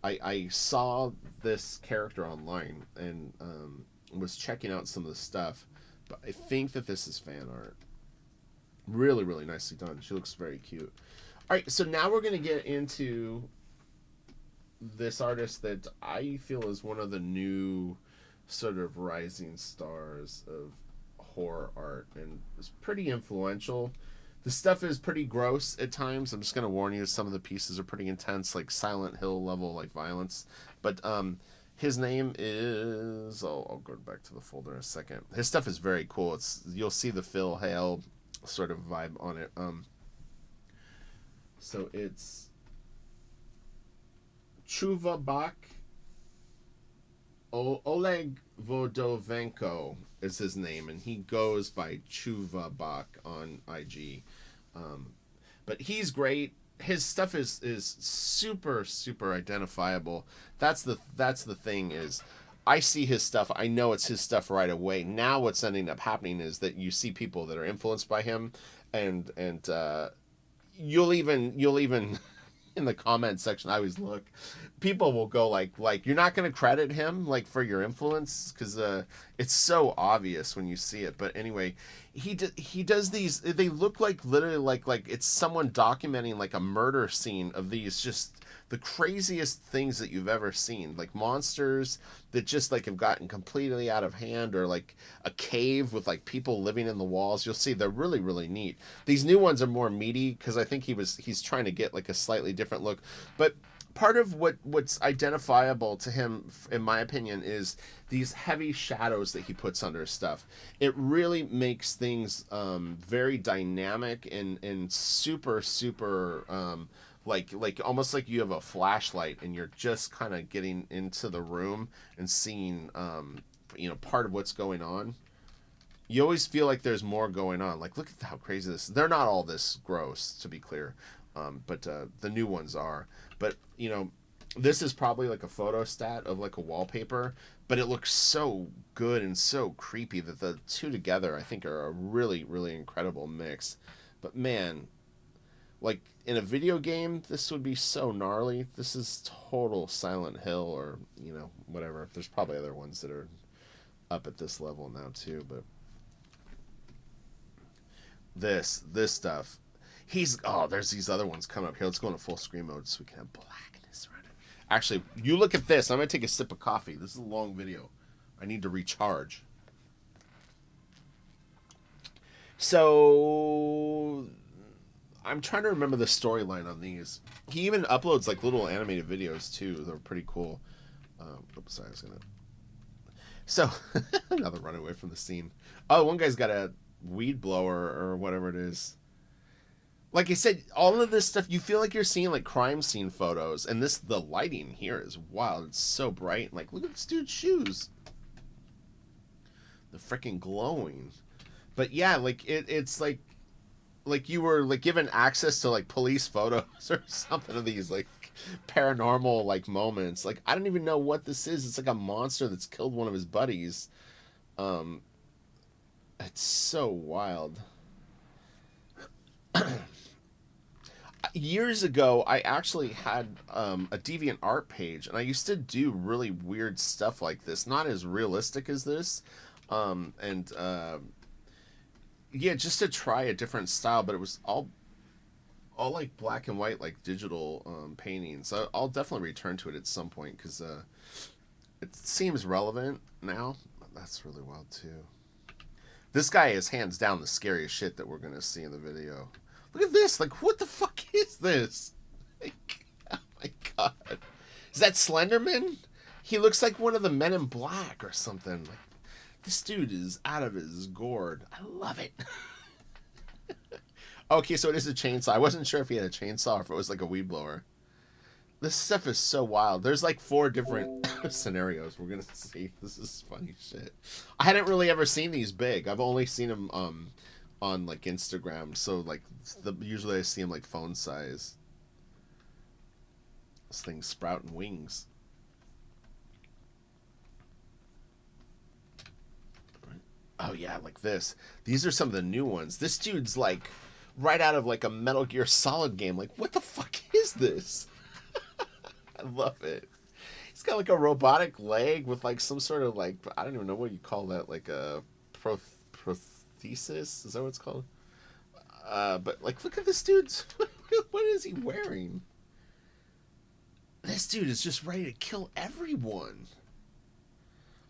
I saw this character online and was checking out some of the stuff, but I think that this is fan art. Really, really nicely done. She looks very cute. All right, so now we're going to get into this artist that I feel is one of the new sort of rising stars of horror art and is pretty influential. The stuff is pretty gross at times. I'm just going to warn you, some of the pieces are pretty intense, like Silent Hill level, like violence. But his name is... I'll go back to the folder in a second. His stuff is very cool. You'll see the Phil Hale sort of vibe on it. So it's Chuva Bach. Oleg Vodovenko is his name, and he goes by Chuva Bach on IG. But he's great. His stuff is super super identifiable. That's the thing is, I see his stuff. I know it's his stuff right away. Now what's ending up happening is that you see people that are influenced by him, and you'll even in the comment section, I always look. People will go like you're not going to credit him like for your influence because it's so obvious when you see it. But anyway, he does these. They look like literally like it's someone documenting like a murder scene of these just the craziest things that you've ever seen, like monsters that just like have gotten completely out of hand, or like a cave with like people living in the walls. You'll see they're really really neat. These new ones are more meaty because I think he's trying to get like a slightly different look. But part of what's identifiable to him, in my opinion, is these heavy shadows that he puts under stuff. It really makes things very dynamic and super super like almost like you have a flashlight and you're just kind of getting into the room and seeing part of what's going on. You always feel like there's more going on. Like, look at how crazy this is. They're not all this gross, to be clear, but the new ones are. But this is probably like a photo stat of like a wallpaper, but it looks so good and so creepy that the two together I think are a really really incredible mix. But man, like in a video game, this would be so gnarly. This is total Silent Hill, or whatever. There's probably other ones that are up at this level now too, but this stuff. There's these other ones coming up here. Let's go into full screen mode so we can have blackness around it. Actually, you look at this. I'm gonna take a sip of coffee. This is a long video. I need to recharge. So I'm trying to remember the storyline on these. He even uploads like little animated videos too. They're pretty cool. Oops, sorry, I was gonna. So another run away from the scene. Oh, one guy's got a weed blower or whatever it is. Like I said, all of this stuff, you feel like you're seeing like crime scene photos, and the lighting here is wild. It's so bright. Like, look at this dude's shoes. They're freaking glowing. But yeah, like it's like you were like given access to like police photos or something of these like paranormal like moments. Like, I don't even know what this is. It's like a monster that's killed one of his buddies. It's so wild. Years ago, I actually had a DeviantArt page, and I used to do really weird stuff like this. Not as realistic as this, and yeah, just to try a different style. But it was all like black and white, like digital paintings. So I'll definitely return to it at some point because it seems relevant now. That's really wild too. This guy is hands down the scariest shit that we're gonna see in the video. Look at this! Like, what the fuck is this? Like, oh my god. Is that Slenderman? He looks like one of the Men in Black or something. Like, this dude is out of his gourd. I love it. Okay, so it is a chainsaw. I wasn't sure if he had a chainsaw or if it was like a weed blower. This stuff is so wild. There's like 4 different scenarios we're gonna see. This is funny shit. I hadn't really ever seen these big. I've only seen them on like Instagram. So like usually I see them like phone size. This thing's sprouting wings. Oh yeah, like this. These are some of the new ones. This dude's like right out of like a Metal Gear Solid game. Like, what the fuck is this? I love it. He's got like a robotic leg with like some sort of like, I don't even know what you call that, like a prosthesis? Is that what it's called? But like, look at this dude's, what is he wearing? This dude is just ready to kill everyone.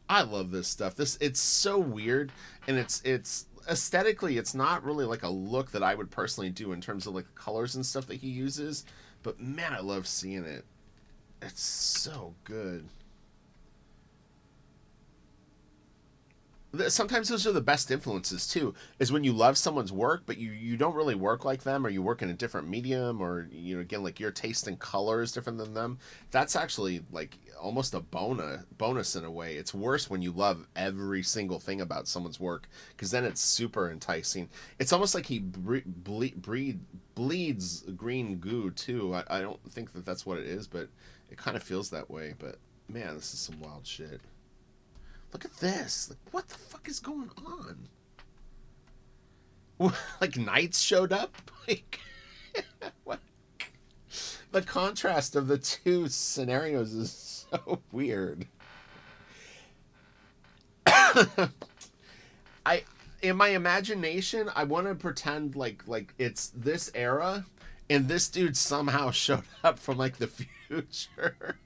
I love this stuff. It's so weird, and it's aesthetically, it's not really like a look that I would personally do in terms of like colors and stuff that he uses. But man, I love seeing it. It's so good. Sometimes those are the best influences too, is when you love someone's work but you don't really work like them, or you work in a different medium, or again, like your taste in color is different than them. That's actually like almost a bonus in a way. It's worse when you love every single thing about someone's work, because then it's super enticing. It's almost like he bleeds green goo too. I don't think that that's what it is, but it kind of feels that way. But man, this is some wild shit. Look at this. Like, what the fuck is going on? Like, knights showed up? Like, what? The contrast of the two scenarios is so weird. I in my imagination, I want to pretend like it's this era, and this dude somehow showed up from like the future.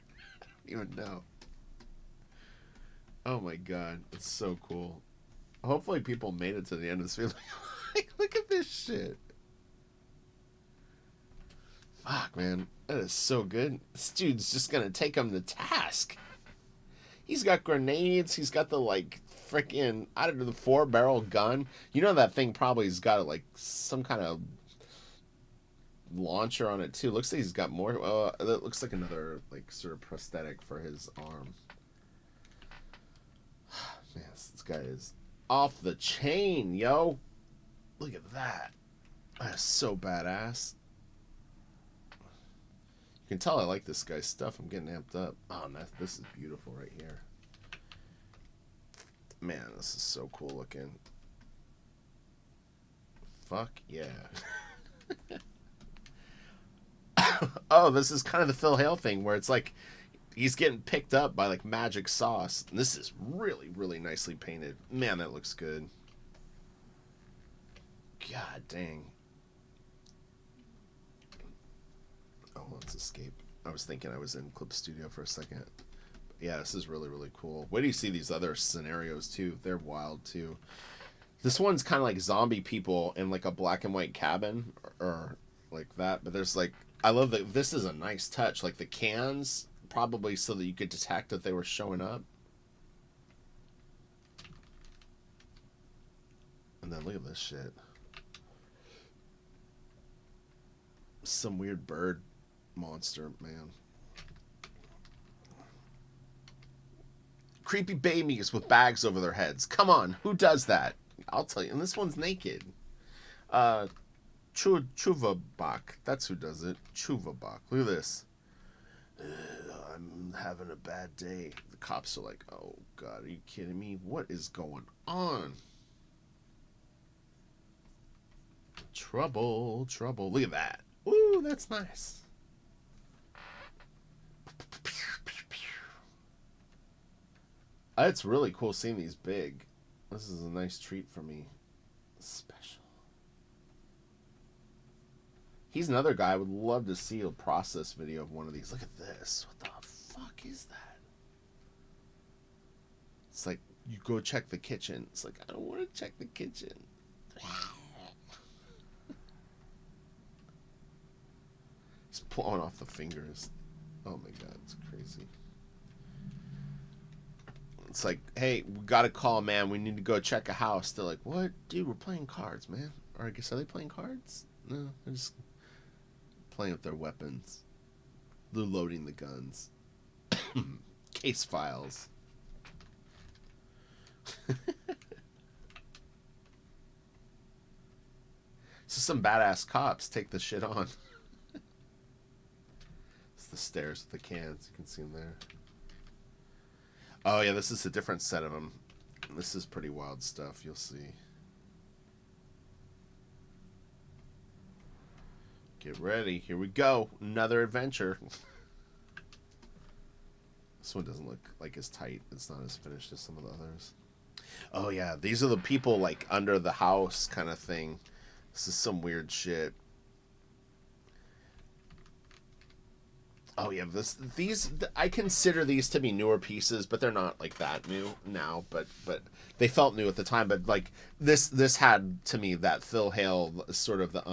I don't even know. Oh my god, it's so cool. Hopefully, people made it to the end of this video. Like, look at this shit. Fuck, man, that is so good. This dude's just gonna take him to task. He's got grenades. He's got the like freaking, I don't know, the 4-barrel gun. You know that thing probably has got like some kind of launcher on it too. Looks like he's got more. That looks like another like sort of prosthetic for his arm. Man, this guy is off the chain, yo. Look at that. That's so badass. You can tell I like this guy's stuff. I'm getting amped up. Oh, this is beautiful right here. Man, this is so cool looking. Fuck yeah. Oh, this is kind of the Phil Hale thing where it's like he's getting picked up by like magic sauce. And this is really, really nicely painted. Man, that looks good. God dang. Oh, let's escape. I was thinking I was in Clip Studio for a second. Yeah, this is really, really cool. Wait till you see these other scenarios too. They're wild too. This one's kind of like zombie people in like a black and white cabin or like that. But there's like, I love that this is a nice touch. Like the cans, probably so that you could detect that they were showing up. And then look at this shit. Some weird bird monster, man. Creepy babies with bags over their heads. Come on, who does that? I'll tell you. And this one's naked. Chuvabak. That's who does it. Chuvabak. Look at this. I'm having a bad day. The cops are like, oh, God, are you kidding me? What is going on? Trouble, trouble. Look at that. Ooh, that's nice. It's really cool seeing these big. This is a nice treat for me. Special. He's another guy I would love to see a process video of one of these. Look at this. What the fuck is that? It's like, you go check the kitchen. It's like, I don't want to check the kitchen. He's pulling off the fingers. Oh my god, it's crazy. It's like, hey, we gotta call, man. We need to go check a house. They're like, what? Dude, we're playing cards, man. Or I guess, are they playing cards? No, they're just playing with their weapons. They're loading the guns. Case files. So some badass cops take the shit on. It's the stairs with the cans. You can see them there. Oh, yeah, this is a different set of them. This is pretty wild stuff. You'll see. Get ready. Here we go. Another adventure. This one doesn't look like as tight. It's not as finished as some of the others. Oh, yeah. These are the people, like, under the house kind of thing. This is some weird shit. Oh yeah, these I consider these to be newer pieces, but they're not like that new now. But they felt new at the time. But like this had to me that Phil Hale sort of the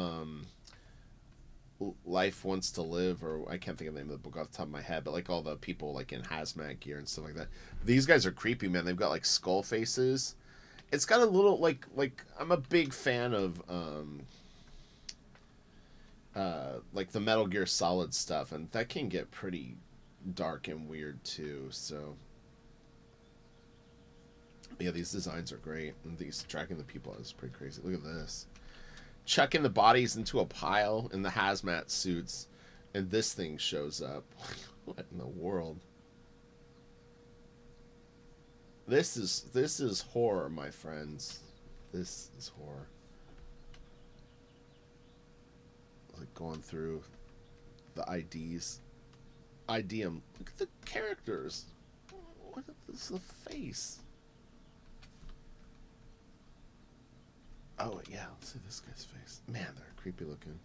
Life Wants to Live, or I can't think of the name of the book off the top of my head. But like all the people like in hazmat gear and stuff like that. These guys are creepy, man. They've got like skull faces. It's got a little like I'm a big fan of like the Metal Gear Solid stuff, and that can get pretty dark and weird too. So yeah, these designs are great, and these tracking the people is pretty crazy. Look at this, chucking the bodies into a pile in the hazmat suits, and this thing shows up. What in the world? This is horror, my friends. This is horror. Like going through the IDs. ID 'em. Look at the characters. What is the face? Oh yeah, let's see this guy's face. Man, they're creepy looking.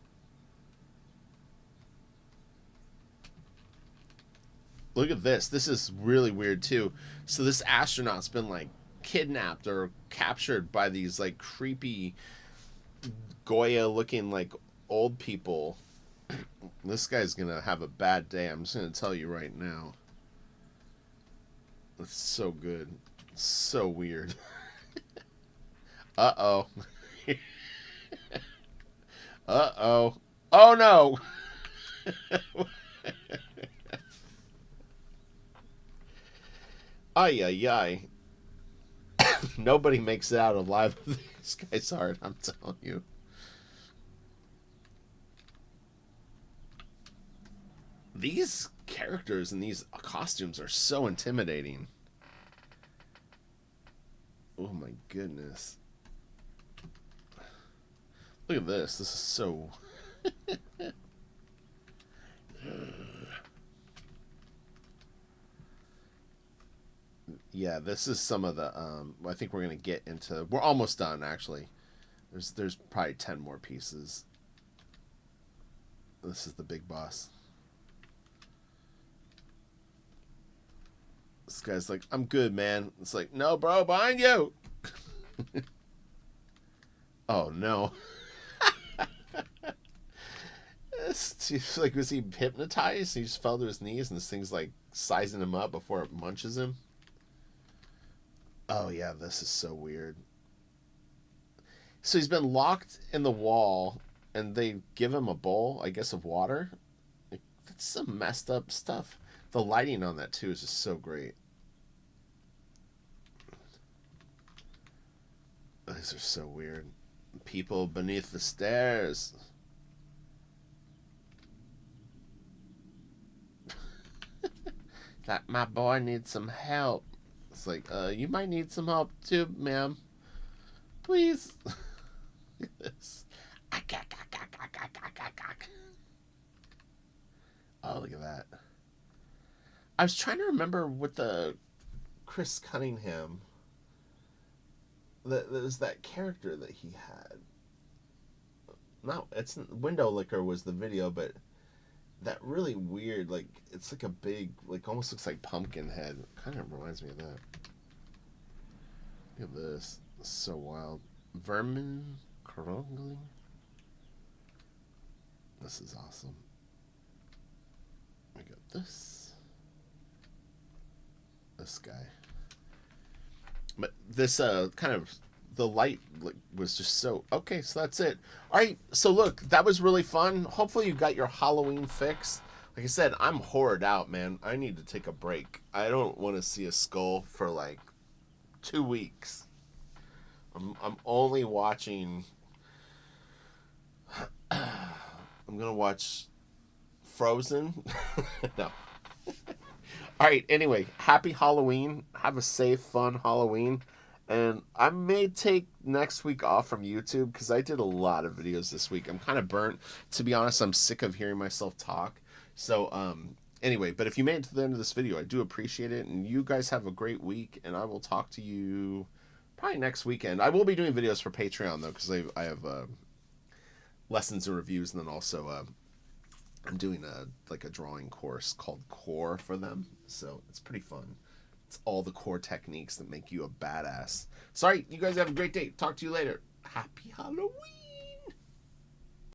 Look at this. This is really weird too. So this astronaut's been like kidnapped or captured by these like creepy Goya looking like old people. This guy's gonna have a bad day. I'm just gonna tell you right now. It's so good. It's so weird. Uh-oh. Uh-oh. Oh no! Ay, ay, ay. Nobody makes it out alive with this guy's heart, I'm telling you. These characters and these costumes are so intimidating. Oh my goodness. Look at this. This is so... Yeah, this is some of the... I think we're going to get into... We're almost done, actually. There's probably 10 more pieces. This is the big boss. This guy's like, I'm good, man. It's like, no, bro, behind you. Oh, no. It's like, was he hypnotized? He just fell to his knees and this thing's like sizing him up before it munches him. Oh, yeah, this is so weird. So he's been locked in the wall and they give him a bowl, I guess, of water. Like, that's some messed up stuff. The lighting on that, too, is just so great. These are so weird. People beneath the stairs. That my boy needs some help. It's like, you might need some help too, ma'am. Please. Look at this. Oh, look at that. I was trying to remember with the Chris Cunningham. There's that character that he had. No, it's Window Licker was the video, but that really weird, like, it's like a big, like, almost looks like pumpkin head. Kind of reminds me of that. Look at this. It's so wild. Vermin Krongling. This is awesome. We got this. This guy. But this kind of the light was just so okay. So that's it. All right. So look, that was really fun. Hopefully you got your Halloween fix. Like I said, I'm horrored out, man. I need to take a break. I don't want to see a skull for like 2 weeks. I'm only watching. I'm gonna watch Frozen. No. All right, anyway, happy Halloween. Have a safe, fun Halloween. And I may take next week off from YouTube because I did a lot of videos this week. I'm kind of burnt. To be honest, I'm sick of hearing myself talk. So, anyway, but if you made it to the end of this video, I do appreciate it. And you guys have a great week. And I will talk to you probably next weekend. I will be doing videos for Patreon, though, because I have lessons and reviews. And then also... I'm doing a drawing course called Core for them, so it's pretty fun. It's all the core techniques that make you a badass. Sorry, you guys have a great day. Talk to you later. Happy Halloween!